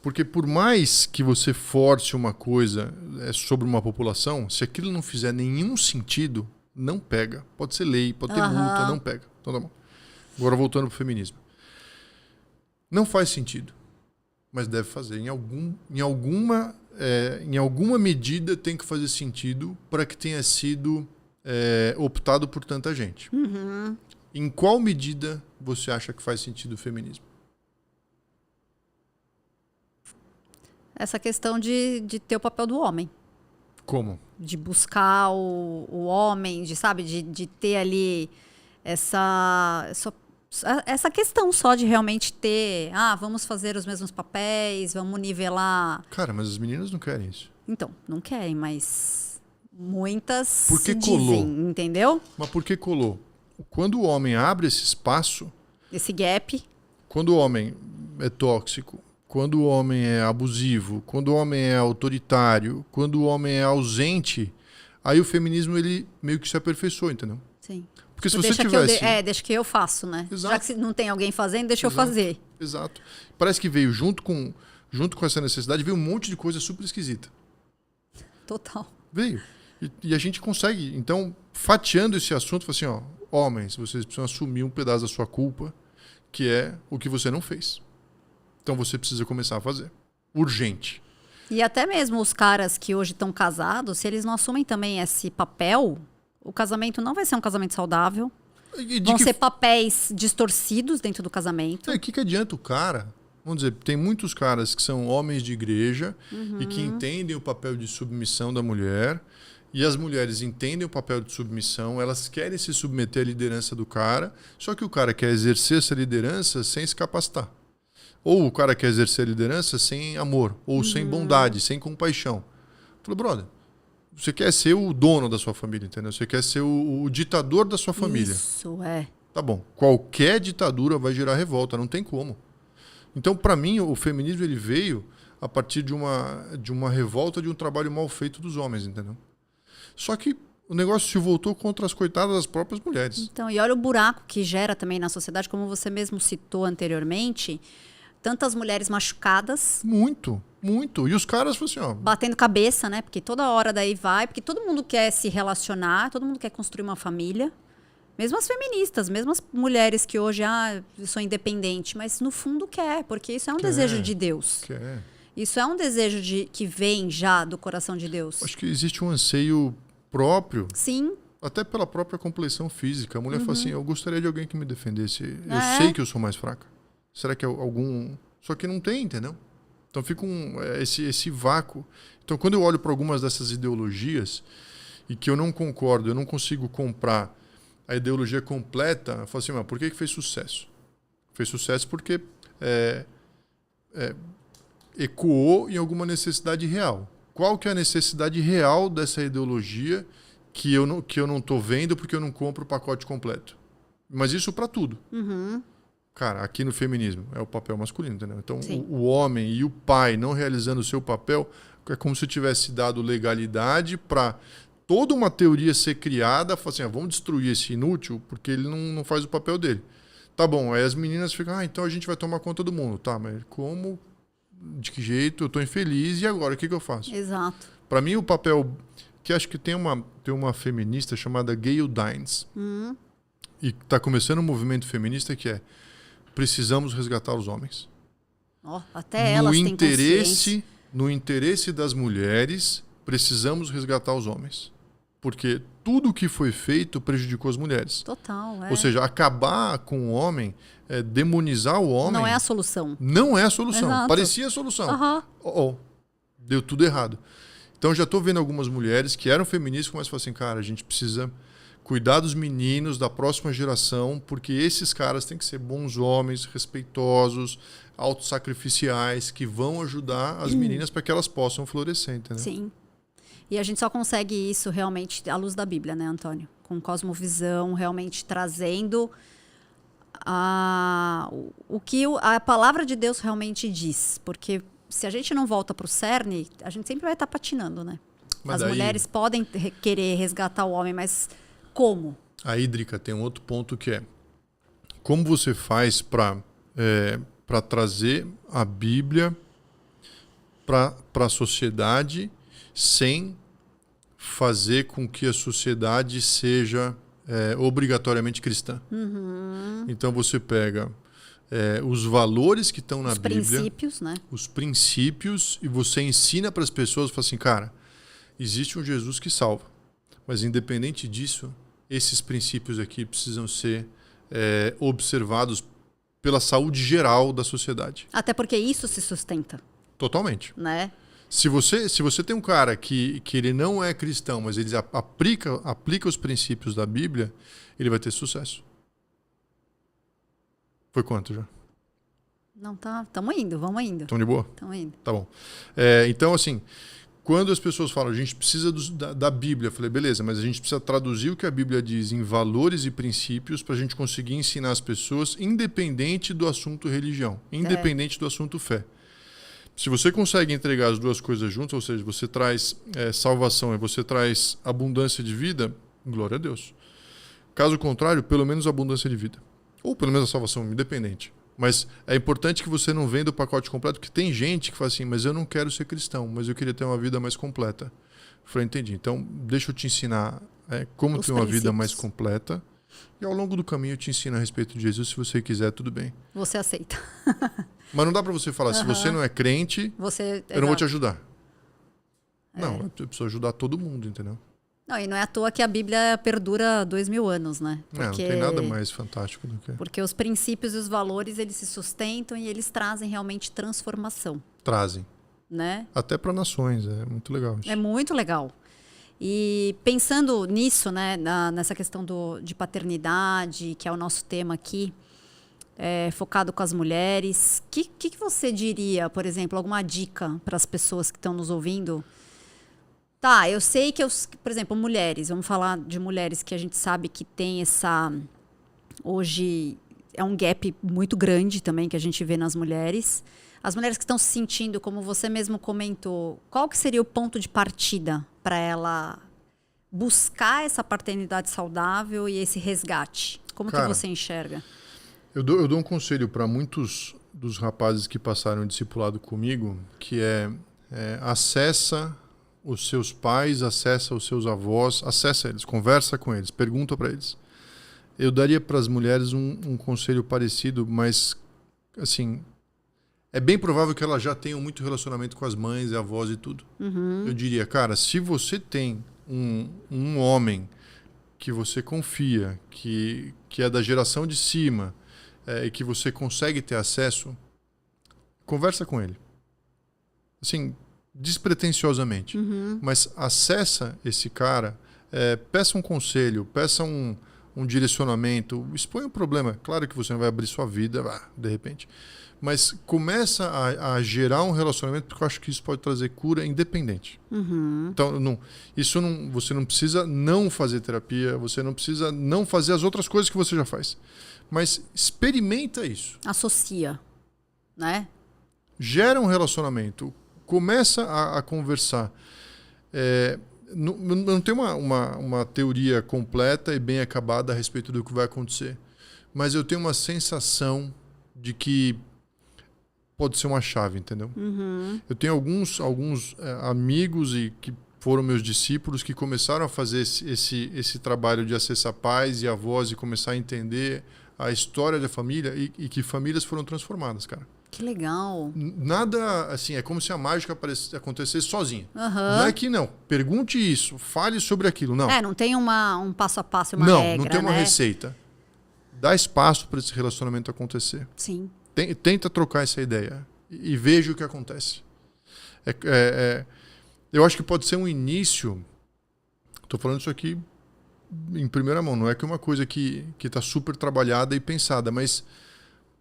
B: Porque por mais que você force uma coisa sobre uma população, se aquilo não fizer nenhum sentido, não pega. Pode ser lei, pode ter multa, não pega. Então tá bom. Agora voltando pro feminismo. Não faz sentido, mas deve fazer. Em alguma medida tem que fazer sentido para que tenha sido optado por tanta gente.
A: Uhum.
B: Em qual medida você acha que faz sentido o feminismo?
A: Essa questão de ter o papel do homem.
B: Como?
A: De buscar o homem, de ter ali essa questão só de realmente ter... vamos fazer os mesmos papéis, vamos nivelar...
B: Cara, mas as meninas não querem isso.
A: Então, não querem, mas muitas
B: Porque
A: dizem, entendeu?
B: Mas por que colou? Quando o homem abre esse espaço...
A: Esse gap.
B: Quando o homem é tóxico, quando o homem é abusivo, quando o homem é autoritário, quando o homem é ausente, aí o feminismo ele meio que se aperfeiçoua, entendeu?
A: Sim.
B: Porque se você tivesse...
A: deixa que eu faço, né?
B: Exato.
A: Já que não tem alguém fazendo, deixa
B: Exato.
A: eu fazer.
B: Exato. Parece que veio junto com essa necessidade, veio um monte de coisa super esquisita.
A: Total.
B: Veio. E a gente consegue, então, fatiando esse assunto, assim, ó, homens, vocês precisam assumir um pedaço da sua culpa, que é o que você não fez. Então você precisa começar a fazer. Urgente.
A: E até mesmo os caras que hoje estão casados, se eles não assumem também esse papel, o casamento não vai ser um casamento saudável. Vão ser papéis distorcidos dentro do casamento.
B: O que adianta o cara? Vamos dizer, tem muitos caras que são homens de igreja e que entendem o papel de submissão da mulher, e as mulheres entendem o papel de submissão, elas querem se submeter à liderança do cara, só que o cara quer exercer essa liderança sem se capacitar. Ou o cara quer exercer a liderança sem amor, ou sem bondade, sem compaixão. Falei, brother, você quer ser o dono da sua família, entendeu? Você quer ser o ditador da sua família.
A: Isso, é.
B: Tá bom. Qualquer ditadura vai gerar revolta, não tem como. Então, para mim, o feminismo ele veio a partir de uma revolta de um trabalho mal feito dos homens, entendeu? Só que o negócio se voltou contra as coitadas das próprias mulheres.
A: Então, e olha o buraco que gera também na sociedade, como você mesmo citou anteriormente, tantas mulheres machucadas.
B: Muito, muito. E os caras, assim, ó...
A: batendo cabeça, né? Porque toda hora daí vai, porque todo mundo quer se relacionar, todo mundo quer construir uma família. Mesmo as feministas, mesmo as mulheres que hoje, eu sou independente, mas no fundo quer, porque isso é um desejo de Deus.
B: Quer.
A: Isso é um desejo que vem já do coração de Deus.
B: Acho que existe um anseio próprio.
A: Sim.
B: Até pela própria compleição física. A mulher fala assim, eu gostaria de alguém que me defendesse. Eu sei que eu sou mais fraca. Será que é algum... Só que não tem, entendeu? Então fica esse vácuo. Então quando eu olho para algumas dessas ideologias e que eu não concordo, eu não consigo comprar a ideologia completa, eu falo assim, mas por que fez sucesso? Fez sucesso porque ecoou em alguma necessidade real. Qual que é a necessidade real dessa ideologia que eu não estou vendo porque eu não compro o pacote completo? Mas isso para tudo. Cara, aqui no feminismo é o papel masculino, entendeu? Então, o homem e o pai não realizando o seu papel é como se tivesse dado legalidade para toda uma teoria ser criada, falar assim, vamos destruir esse inútil porque ele não faz o papel dele. Tá bom, aí as meninas ficam, então a gente vai tomar conta do mundo. Tá, mas como? De que jeito? Eu tô infeliz e agora o que eu faço?
A: Exato.
B: Para mim o papel, que acho que tem uma feminista chamada Gayle Dines, e tá começando um movimento feminista que é precisamos resgatar os homens.
A: Até elas têm consciência.
B: No interesse das mulheres, precisamos resgatar os homens. Porque tudo que foi feito prejudicou as mulheres.
A: Total,
B: Ou seja, acabar com o homem, demonizar o homem...
A: não é a solução.
B: Não é a solução.
A: Exato.
B: Parecia a solução. Deu tudo errado. Então já estou vendo algumas mulheres que eram feministas, mas falam assim, cara, a gente precisa cuidar dos meninos da próxima geração, porque esses caras têm que ser bons homens, respeitosos, autossacrificiais, que vão ajudar as meninas para que elas possam florescer, entendeu?
A: Sim. E a gente só consegue isso realmente à luz da Bíblia, né, Antônio? Com cosmovisão, realmente trazendo o que a palavra de Deus realmente diz. Porque se a gente não volta pro cerne, a gente sempre vai estar patinando, né?
B: Mas
A: As
B: daí,
A: mulheres podem querer resgatar o homem, mas como?
B: aí, Drica, tem um outro ponto que é como você faz para trazer a Bíblia para a sociedade sem fazer com que a sociedade seja obrigatoriamente cristã. Então você pega os valores que estão na
A: Os
B: Bíblia,
A: princípios, né?
B: os princípios, e você ensina para as pessoas, fala assim, cara, existe um Jesus que salva, mas independente disso, esses princípios aqui precisam ser observados pela saúde geral da sociedade.
A: Até porque isso se sustenta,
B: Totalmente.
A: né?
B: Se você tem um cara que ele não é cristão, mas ele aplica os princípios da Bíblia, ele vai ter sucesso. Foi quanto já?
A: Não, tamo indo, vamos indo.
B: Estão de boa?
A: Tamo indo.
B: Tá bom. Então, assim, quando as pessoas falam, a gente precisa da Bíblia, eu falei, beleza, mas a gente precisa traduzir o que a Bíblia diz em valores e princípios para a gente conseguir ensinar as pessoas, independente do assunto religião, independente do assunto fé. Se você consegue entregar as duas coisas juntas, ou seja, você traz salvação e você traz abundância de vida, glória a Deus. Caso contrário, pelo menos abundância de vida. Ou pelo menos a salvação, independente. Mas é importante que você não venda o pacote completo, porque tem gente que fala assim, mas eu não quero ser cristão, mas eu queria ter uma vida mais completa. Eu falei, entendi. Então, deixa eu te ensinar como ter uma vida mais completa. E ao longo do caminho eu te ensino a respeito de Jesus. Se você quiser, tudo bem.
A: Você aceita.
B: Mas não dá para você falar, se você não é crente, eu não vou te ajudar. Não, eu preciso ajudar todo mundo, entendeu?
A: Não, e não é à toa que a Bíblia perdura 2000 anos, né?
B: Não tem nada mais fantástico do que...
A: Porque os princípios e os valores, eles se sustentam e eles trazem realmente transformação.
B: Trazem.
A: Né?
B: Até para nações, é muito legal isso.
A: É muito legal. E pensando nisso, né, nessa questão de paternidade, que é o nosso tema aqui, focado com as mulheres, que você diria, por exemplo, alguma dica para as pessoas que estão nos ouvindo? Tá, eu sei que, por exemplo, mulheres, vamos falar de mulheres que a gente sabe que tem hoje é um gap muito grande também que a gente vê nas mulheres. As mulheres que estão se sentindo, como você mesmo comentou, qual que seria o ponto de partida para ela buscar essa paternidade saudável e esse resgate? Como que você enxerga?
B: Eu dou um conselho para muitos dos rapazes que passaram discipulado comigo, que acessa os seus pais, acessa os seus avós, acessa eles, conversa com eles, pergunta para eles. Eu daria para as mulheres um conselho parecido, mas assim, é bem provável que elas já tenham muito relacionamento com as mães e avós e tudo. Eu diria, cara, se você tem um homem que você confia, que é da geração de cima, e que você consegue ter acesso, conversa com ele. Assim, despretensiosamente. Mas acessa esse cara, peça um conselho, peça um direcionamento, expõe um problema. Claro que você não vai abrir sua vida, de repente. Mas começa a gerar um relacionamento, porque eu acho que isso pode trazer cura independente. Então, você não precisa não fazer terapia, você não precisa não fazer as outras coisas que você já faz. Mas experimenta isso.
A: Associa, né?
B: Gera um relacionamento. Começa a conversar. Não tem uma teoria completa e bem acabada a respeito do que vai acontecer. Mas eu tenho uma sensação de que pode ser uma chave, entendeu? Eu tenho alguns amigos e que foram meus discípulos que começaram a fazer esse trabalho de acessar pais e avós e começar a entender a história da família e que famílias foram transformadas, cara.
A: Que legal.
B: Nada, assim, é como se a mágica acontecesse sozinha. Não é que não. Pergunte isso, fale sobre aquilo, não.
A: Não tem um passo a passo, uma regra,
B: não tem uma
A: né?
B: receita. Dá espaço para esse relacionamento acontecer.
A: Sim.
B: Tenta trocar essa ideia e veja o que acontece. Eu acho que pode ser um início. Estou falando isso aqui em primeira mão. Não é que é uma coisa que está super trabalhada e pensada, mas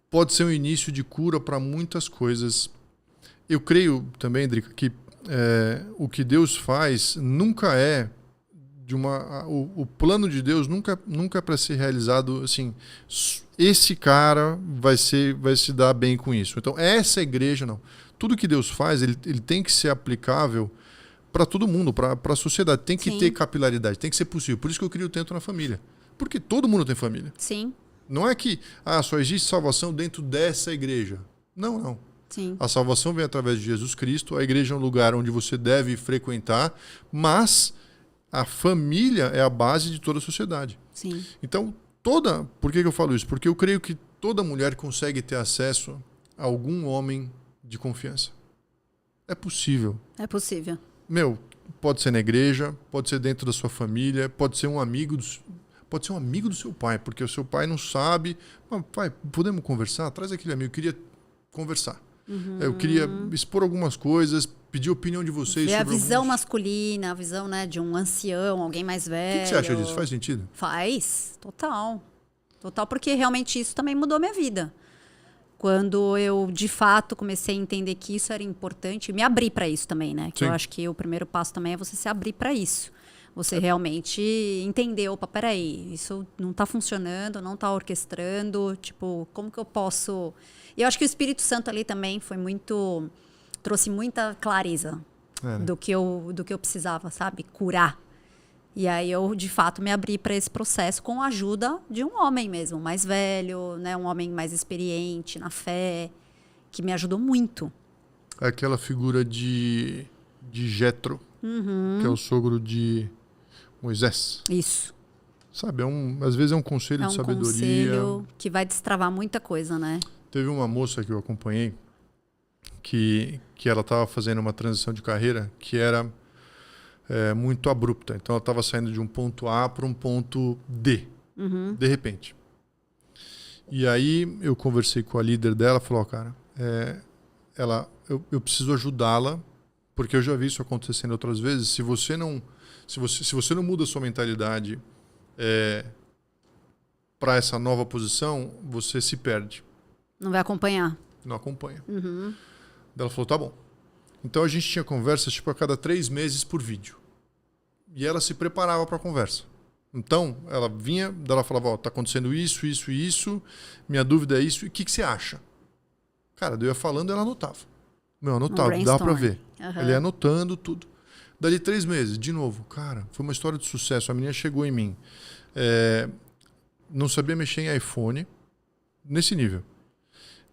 B: pode ser um início de cura para muitas coisas. Eu creio também, Drica, que o que Deus faz nunca é o plano de Deus nunca é para ser realizado assim. Esse cara vai se dar bem com isso. Então essa igreja não. tudo que Deus faz, ele tem que ser aplicável para todo mundo, para a sociedade. Tem que ter capilaridade, tem que ser possível. Por isso que eu crio Tento na Família. Porque todo mundo tem família.
A: Sim.
B: Não é que só existe salvação dentro dessa igreja. Não, não.
A: Sim.
B: A salvação vem através de Jesus Cristo. A igreja é um lugar onde você deve frequentar, mas a família é a base de toda a sociedade.
A: Sim.
B: Então, por que eu falo isso? Porque eu creio que toda mulher consegue ter acesso a algum homem de confiança. É possível.
A: É possível.
B: Pode ser na igreja, pode ser dentro da sua família, pode ser um amigo do seu pai, porque o seu pai não sabe. Pai, podemos conversar? Traz aquele amigo, eu queria conversar. Eu queria expor algumas coisas, pedir a opinião de vocês
A: sobre a visão
B: alguns...
A: masculina, a visão, né, de um ancião, alguém mais velho.
B: O que você acha disso? Faz sentido?
A: Faz, total. Total, porque realmente isso também mudou minha vida. Quando eu, de fato, comecei a entender que isso era importante, me abrir para isso também, né? Que
B: Sim.
A: eu acho que o primeiro passo também é você se abrir para isso. Você realmente entender, opa, peraí, isso não está funcionando, não está orquestrando, tipo, como que eu posso... E eu acho que o Espírito Santo ali também trouxe muita clareza do que eu precisava, sabe? Curar. E aí eu, de fato, me abri para esse processo com a ajuda de um homem mesmo, mais velho, né? Um homem mais experiente na fé, que me ajudou muito.
B: É aquela figura de Jetro, que é o sogro de Moisés.
A: Isso.
B: Sabe, às vezes é um conselho de sabedoria.
A: Conselho que vai destravar muita coisa, né?
B: Teve uma moça que eu acompanhei que ela estava fazendo uma transição de carreira que era muito abrupta. Então ela estava saindo de um ponto A para um ponto D, de repente. E aí eu conversei com a líder dela, falou, cara, eu preciso ajudá-la, porque eu já vi isso acontecendo outras vezes. Se você não muda a sua mentalidade para essa nova posição, você se perde.
A: Não vai acompanhar.
B: Não acompanha. Ela falou, tá bom. Então a gente tinha conversas a cada 3 meses por vídeo. E ela se preparava para a conversa. Então ela vinha, ela falava, tá acontecendo isso, isso e isso, minha dúvida é isso, e o que você acha? Cara, eu ia falando e ela anotava. Anotava, dava para ver. Ele ia anotando tudo. Dali 3 meses, de novo, cara, foi uma história de sucesso. A menina chegou em mim. Não sabia mexer em iPhone, nesse nível.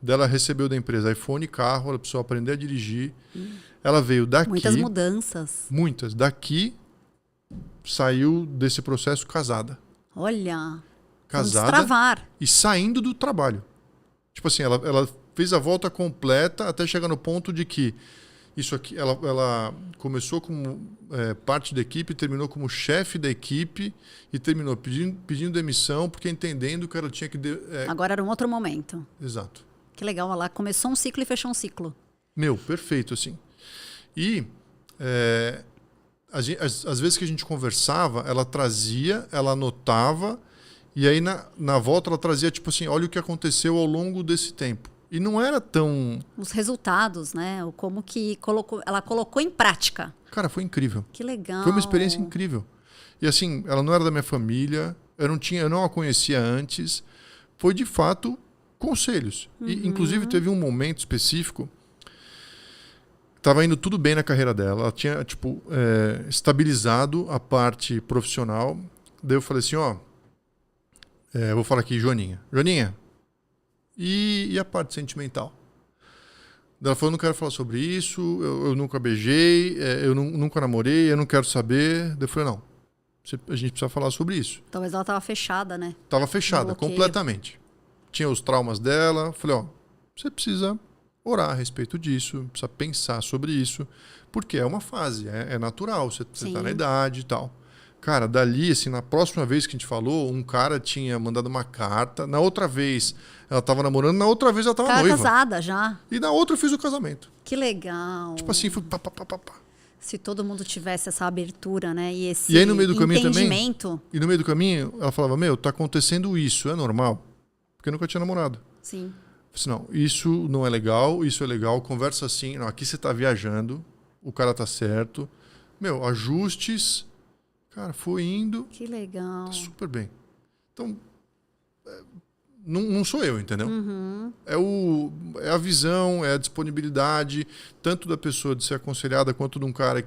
B: Ela recebeu da empresa iPhone, carro, ela precisou aprender a dirigir. Ela veio daqui...
A: Muitas mudanças.
B: Muitas. Daqui, saiu desse processo casada.
A: Olha,
B: casada
A: destravar.
B: E saindo do trabalho. Tipo assim, ela fez a volta completa até chegar no ponto de que isso aqui, ela começou como parte da equipe, terminou como chefe da equipe e terminou pedindo demissão porque entendendo que ela tinha que...
A: Agora era um outro momento.
B: Exato.
A: Que legal, ela começou um ciclo e fechou um ciclo.
B: Perfeito, assim. E às vezes que a gente conversava, ela trazia, ela anotava, e aí na volta ela trazia, tipo assim, olha o que aconteceu ao longo desse tempo. E não era tão... Os
A: resultados, né? O como que ela colocou em prática.
B: Cara, foi incrível.
A: Que legal.
B: Foi uma experiência incrível. E assim, ela não era da minha família, eu não a conhecia antes. Foi, de fato... conselhos. E, inclusive, teve um momento específico, estava indo tudo bem na carreira dela, ela tinha, estabilizado a parte profissional. Daí eu falei assim, eu vou falar aqui, Joaninha, e a parte sentimental? Ela falou, eu não quero falar sobre isso, eu nunca beijei, eu nunca namorei, eu não quero saber. Daí eu falei, não, a gente precisa falar sobre isso.
A: Talvez ela estava fechada, né?
B: Estava fechada, completamente. Tinha os traumas dela. Falei, você precisa orar a respeito disso, precisa pensar sobre isso, porque é uma fase, é natural, você está na idade e tal. Cara, dali, assim, na próxima vez que a gente falou, um cara tinha mandado uma carta, na outra vez ela estava namorando, na outra vez ela estava noiva.
A: Casada já.
B: E na outra eu fiz o casamento.
A: Que legal.
B: Tipo assim, foi pá.
A: Se todo mundo tivesse essa abertura, né? E esse
B: aí no meio do caminho
A: entendimento.
B: Também, e no meio do caminho, ela falava, tá acontecendo isso, é normal? Porque eu nunca tinha namorado.
A: Sim.
B: Eu falei, não, isso não é legal, isso é legal, conversa assim, não, aqui você tá viajando, o cara tá certo. Ajustes, cara, foi indo.
A: Que legal.
B: Tá super bem. Então, não sou eu, entendeu? É a visão, é a disponibilidade, tanto da pessoa de ser aconselhada, quanto de um cara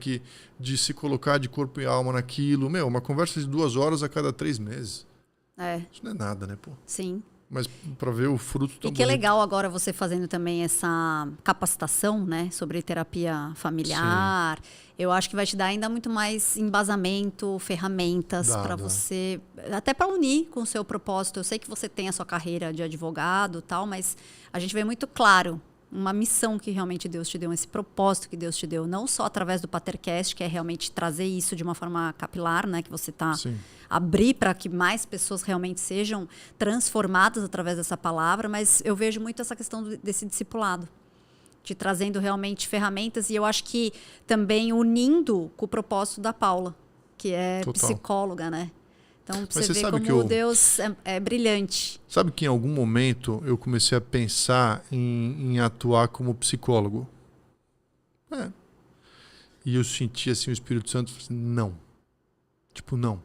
B: de se colocar de corpo e alma naquilo. Uma conversa de 2 horas a cada 3 meses. Isso não é nada, né, pô?
A: Sim.
B: Mas para ver o fruto tão
A: E que é
B: bonito.
A: legal agora você fazendo também essa capacitação, né, sobre terapia familiar. Eu acho que vai te dar ainda muito mais embasamento, ferramentas para você, até para unir com o seu propósito. Eu sei que você tem a sua carreira de advogado, tal, mas a gente vê muito claro uma missão que realmente Deus te deu, esse propósito que Deus te deu, não só através do Patercast, que é realmente trazer isso de uma forma capilar, né, que você está abrir para que mais pessoas realmente sejam transformadas através dessa palavra, mas eu vejo muito essa questão desse discipulado, te trazendo realmente ferramentas, e eu acho que também unindo com o propósito da Paula, que é psicóloga, né? Então, você vê como Deus é brilhante.
B: Sabe que em algum momento eu comecei a pensar em atuar como psicólogo? E eu senti assim o Espírito Santo, não. Tipo, não.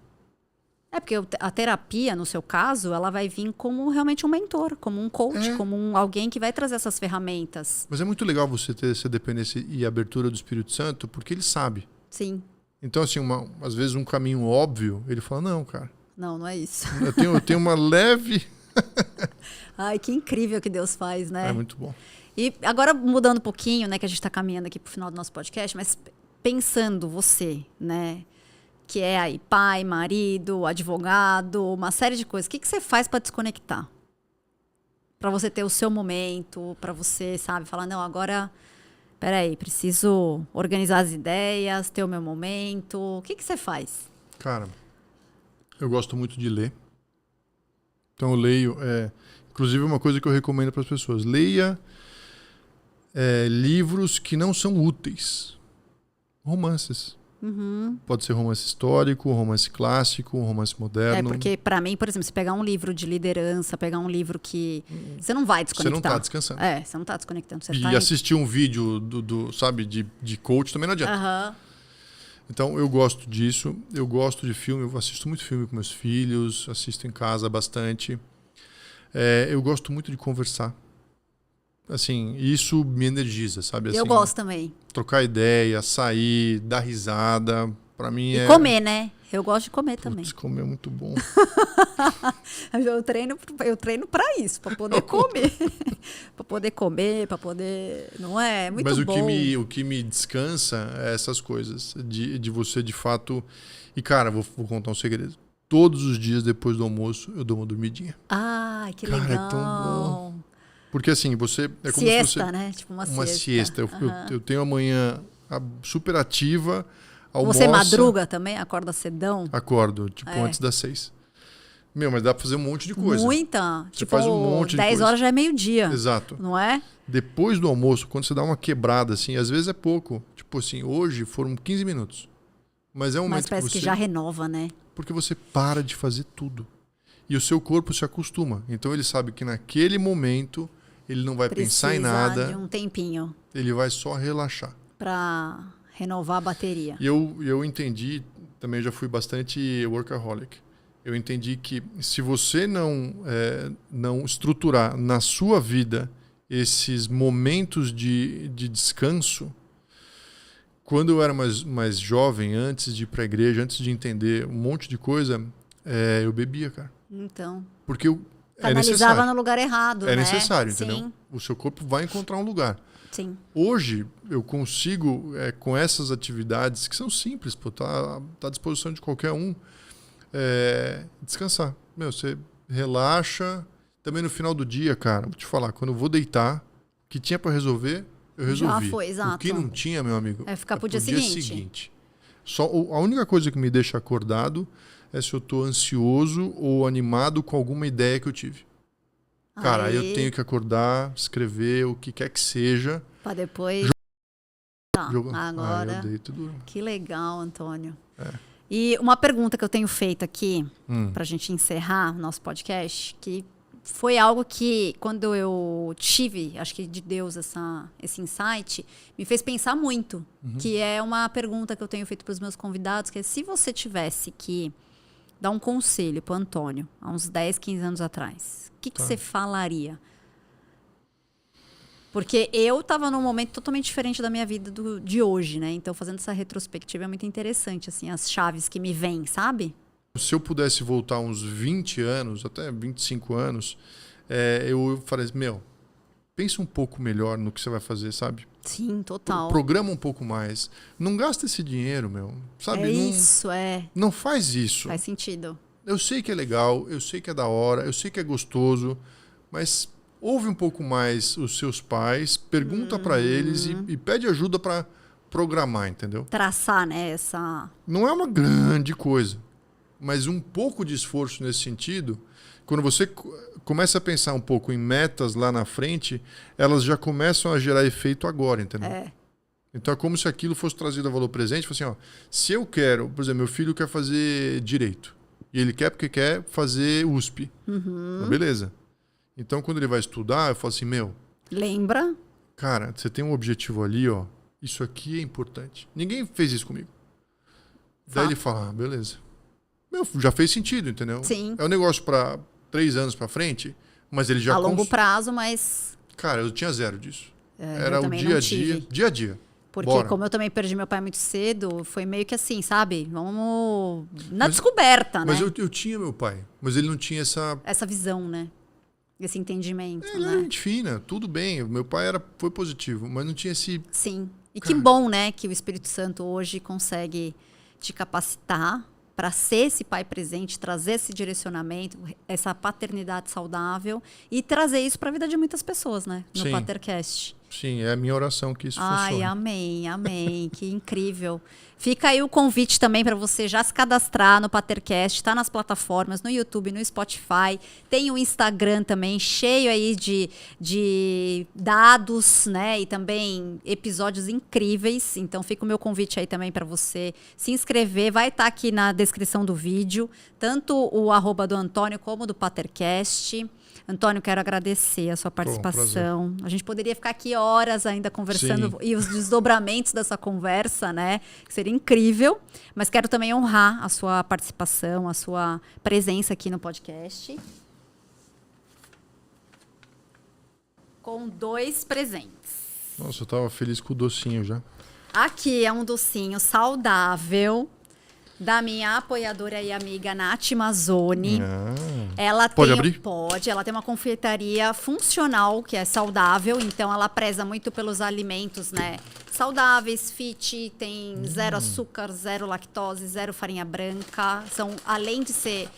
A: Porque a terapia, no seu caso, ela vai vir como realmente um mentor, como um coach, como alguém que vai trazer essas ferramentas.
B: Mas é muito legal você ter essa dependência e abertura do Espírito Santo, porque ele sabe.
A: Sim.
B: Então, assim, às vezes um caminho óbvio, ele fala, não, cara.
A: Não é isso.
B: Eu tenho uma leve...
A: Ai, que incrível que Deus faz, né?
B: É muito bom.
A: E agora, mudando um pouquinho, né, que a gente está caminhando aqui para o final do nosso podcast, mas pensando você, né, que é aí pai, marido, advogado, uma série de coisas, o que você faz para desconectar? Para você ter o seu momento, para você, sabe, falar, não, agora... Peraí, preciso organizar as ideias, ter o meu momento. O que você faz?
B: Cara, eu gosto muito de ler. Então eu leio, inclusive uma coisa que eu recomendo para as pessoas. Leia livros que não são úteis. Romances. Pode ser romance histórico, romance clássico, romance moderno.
A: Porque para mim, por exemplo, se pegar um livro de liderança, pegar um livro que... Você não vai desconectar.
B: Você não está descansando.
A: Você não está desconectando. Você
B: assistir um vídeo sabe, de coach também não adianta. Então eu gosto disso. Eu gosto de filme. Eu assisto muito filme com meus filhos. Assisto em casa bastante. Eu gosto muito de conversar. Assim, isso me energiza, sabe? Assim,
A: eu gosto também.
B: Trocar ideia, sair, dar risada, pra mim
A: e comer, né? Eu gosto de comer também.
B: Comer é muito bom.
A: eu treino pra isso, pra poder comer. Pra poder comer, pra poder... Não é? Muito
B: Mas
A: bom.
B: Mas o que me descansa é essas coisas. De você, de fato... E, cara, vou contar um segredo. Todos os dias, depois do almoço, eu dou uma dormidinha.
A: Ai, que
B: cara,
A: legal.
B: É tão bom. Porque assim, você... É como
A: siesta,
B: se você,
A: né? Tipo uma
B: siesta. Eu tenho a manhã super ativa, almoça...
A: Você madruga também? Acorda cedão?
B: Acordo, antes das 6. Mas dá pra fazer um monte de coisa.
A: Muita.
B: Você faz um monte de
A: 10
B: coisa.
A: horas já é meio-dia.
B: Exato.
A: Não é?
B: Depois do almoço, quando você dá uma quebrada, assim, às vezes é pouco. Tipo assim, hoje foram 15 minutos. Mas é um momento
A: parece que já renova, né?
B: Porque você para de fazer tudo. E o seu corpo se acostuma. Então ele sabe que naquele momento... Ele não vai pensar em nada.
A: De um tempinho.
B: Ele vai só relaxar.
A: Para renovar a bateria.
B: E eu entendi, também já fui bastante workaholic. Eu entendi que se você não estruturar na sua vida esses momentos de descanso, quando eu era mais jovem, antes de ir para a igreja, antes de entender um monte de coisa, eu bebia, cara.
A: Então.
B: Porque eu
A: canalizava no lugar errado, né?
B: É necessário, entendeu?
A: Sim.
B: O seu corpo vai encontrar um lugar.
A: Sim.
B: Hoje, eu consigo, com essas atividades, que são simples, tá à disposição de qualquer um, descansar. Você relaxa. Também no final do dia, cara, vou te falar, quando eu vou deitar, o que tinha para resolver, eu resolvi.
A: Já foi, exato.
B: O que não tinha, meu amigo,
A: ficar pro dia seguinte.
B: Só, a única coisa que me deixa acordado é se eu tô ansioso ou animado com alguma ideia que eu tive. Cara, aí eu tenho que acordar, escrever o que quer que seja.
A: Pra depois... Agora...
B: eu deito e durmo.
A: Que legal, Antônio. E uma pergunta que eu tenho feito aqui, pra gente encerrar nosso podcast, que foi algo que, quando eu tive, acho que de Deus, esse insight, me fez pensar muito. Que é uma pergunta que eu tenho feito para os meus convidados, que é: se você tivesse que dar um conselho pro Antônio, há uns 10, 15 anos atrás, o que você falaria? Porque eu estava num momento totalmente diferente da minha vida de hoje, né? Então, fazendo essa retrospectiva é muito interessante, assim, as chaves que me vêm, sabe?
B: Se eu pudesse voltar uns 20 anos, até 25 anos, eu falaria, pensa um pouco melhor no que você vai fazer, sabe?
A: Sim, total.
B: Programa um pouco mais. Não gasta esse dinheiro, sabe? Não faz isso.
A: Faz sentido.
B: Eu sei que é legal, eu sei que é da hora, eu sei que é gostoso, mas ouve um pouco mais os seus pais, pergunta para eles e pede ajuda para programar, entendeu?
A: Traçar, né, essa...
B: Não é uma grande coisa, mas um pouco de esforço nesse sentido, quando você começa a pensar um pouco em metas lá na frente, elas já começam a gerar efeito agora, entendeu? Então é como se aquilo fosse trazido a valor presente. Assim, ó, se eu quero, por exemplo, meu filho quer fazer direito, e ele quer porque quer fazer USP. Beleza. Então, quando ele vai estudar, eu falo assim,
A: lembra?
B: Cara, você tem um objetivo ali, ó. Isso aqui é importante. Ninguém fez isso comigo. Daí ele fala, beleza. Já fez sentido, entendeu?
A: Sim.
B: É um negócio para 3 anos para frente, mas ele já...
A: A longo prazo, mas...
B: Cara, eu tinha 0 disso.
A: Era
B: o dia a dia.
A: Porque como eu também perdi meu pai muito cedo, foi meio que assim, sabe? Vamos na descoberta, né?
B: Mas eu tinha meu pai, mas ele não tinha
A: essa visão, né? Esse entendimento,
B: ele
A: né?
B: era gente fina, tudo bem. Meu pai foi positivo, mas não tinha esse...
A: Sim. E que bom, né? Que o Espírito Santo hoje consegue te capacitar para ser esse pai presente, trazer esse direcionamento, essa paternidade saudável e trazer isso para a vida de muitas pessoas, né? No Patercast.
B: Sim, é a minha oração que isso funcione.
A: Ai, amém, amém. Que incrível. Fica aí o convite também para você já se cadastrar no Patercast, tá nas plataformas, no YouTube, no Spotify. Tem o Instagram também, cheio aí de dados, né? E também episódios incríveis. Então fica o meu convite aí também para você se inscrever. Vai estar aqui na descrição do vídeo, tanto o @ do Antônio como do Patercast. Antônio, quero agradecer a sua participação. A gente poderia ficar aqui horas ainda conversando e os desdobramentos dessa conversa, né? Que seria incrível. Mas quero também honrar a sua participação, a sua presença aqui no podcast. Com 2 presentes.
B: Nossa, eu tava feliz com o docinho já.
A: Aqui é um docinho saudável da minha apoiadora e amiga Nath Mazzoni. Ela
B: pode abrir?
A: Pode. Ela tem uma confeitaria funcional, que é saudável. Então, ela preza muito pelos alimentos, né? Saudáveis, fit, tem 0 açúcar, 0 lactose, 0 farinha branca. Além de ser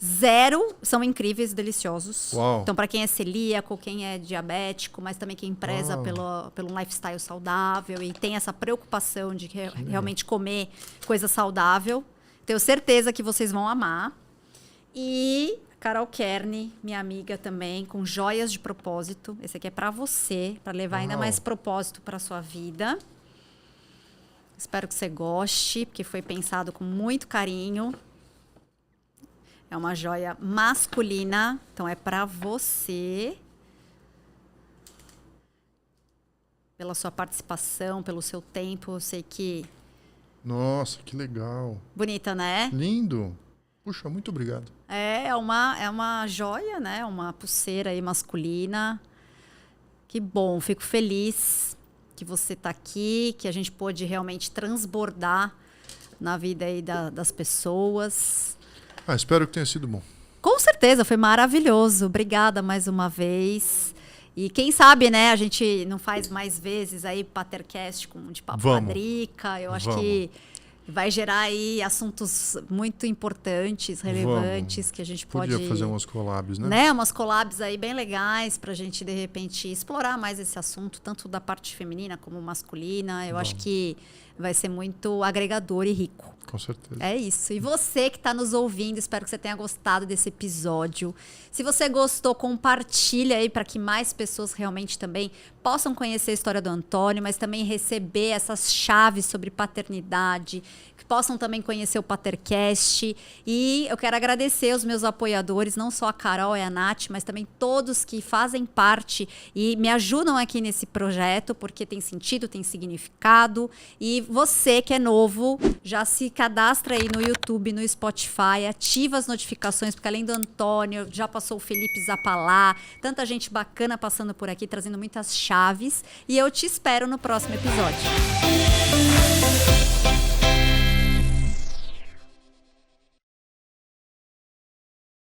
A: 0, são incríveis, deliciosos.
B: Uau.
A: Então, para quem é celíaco, quem é diabético, mas também quem preza pelo lifestyle saudável e tem essa preocupação de realmente comer coisa saudável, tenho certeza que vocês vão amar. E Carol Kern, minha amiga também, com joias de propósito. Esse aqui é para você, para levar ainda mais propósito para sua vida. Espero que você goste, porque foi pensado com muito carinho. É uma joia masculina, então é para você. Pela sua participação, pelo seu tempo, eu sei que...
B: Nossa, que legal.
A: Bonita, né?
B: Lindo. Puxa, muito obrigado.
A: É uma joia, né? Uma pulseira aí masculina. Que bom, fico feliz que você está aqui, que a gente pôde realmente transbordar na vida aí das pessoas.
B: Espero que tenha sido bom.
A: Com certeza, foi maravilhoso. Obrigada mais uma vez. E quem sabe, né, a gente não faz mais vezes aí Patercast de Papo com a Drica. Eu acho que vai gerar aí assuntos muito importantes, relevantes, que a gente pode...
B: Podia fazer umas collabs, né?
A: Umas collabs aí bem legais pra gente, de repente, explorar mais esse assunto, tanto da parte feminina como masculina. Eu acho que vai ser muito agregador e rico.
B: Com certeza.
A: É isso. E você que está nos ouvindo, espero que você tenha gostado desse episódio. Se você gostou, compartilha aí para que mais pessoas realmente também possam conhecer a história do Antônio, mas também receber essas chaves sobre paternidade, que possam também conhecer o Patercast. E eu quero agradecer os meus apoiadores, não só a Carol e a Nath, mas também todos que fazem parte e me ajudam aqui nesse projeto, porque tem sentido, tem significado. E você que é novo, já se cadastra aí no YouTube, no Spotify, ativa as notificações, porque além do Antônio, já passou o Felipe Zapalá, tanta gente bacana passando por aqui, trazendo muitas chaves. E eu te espero no próximo episódio.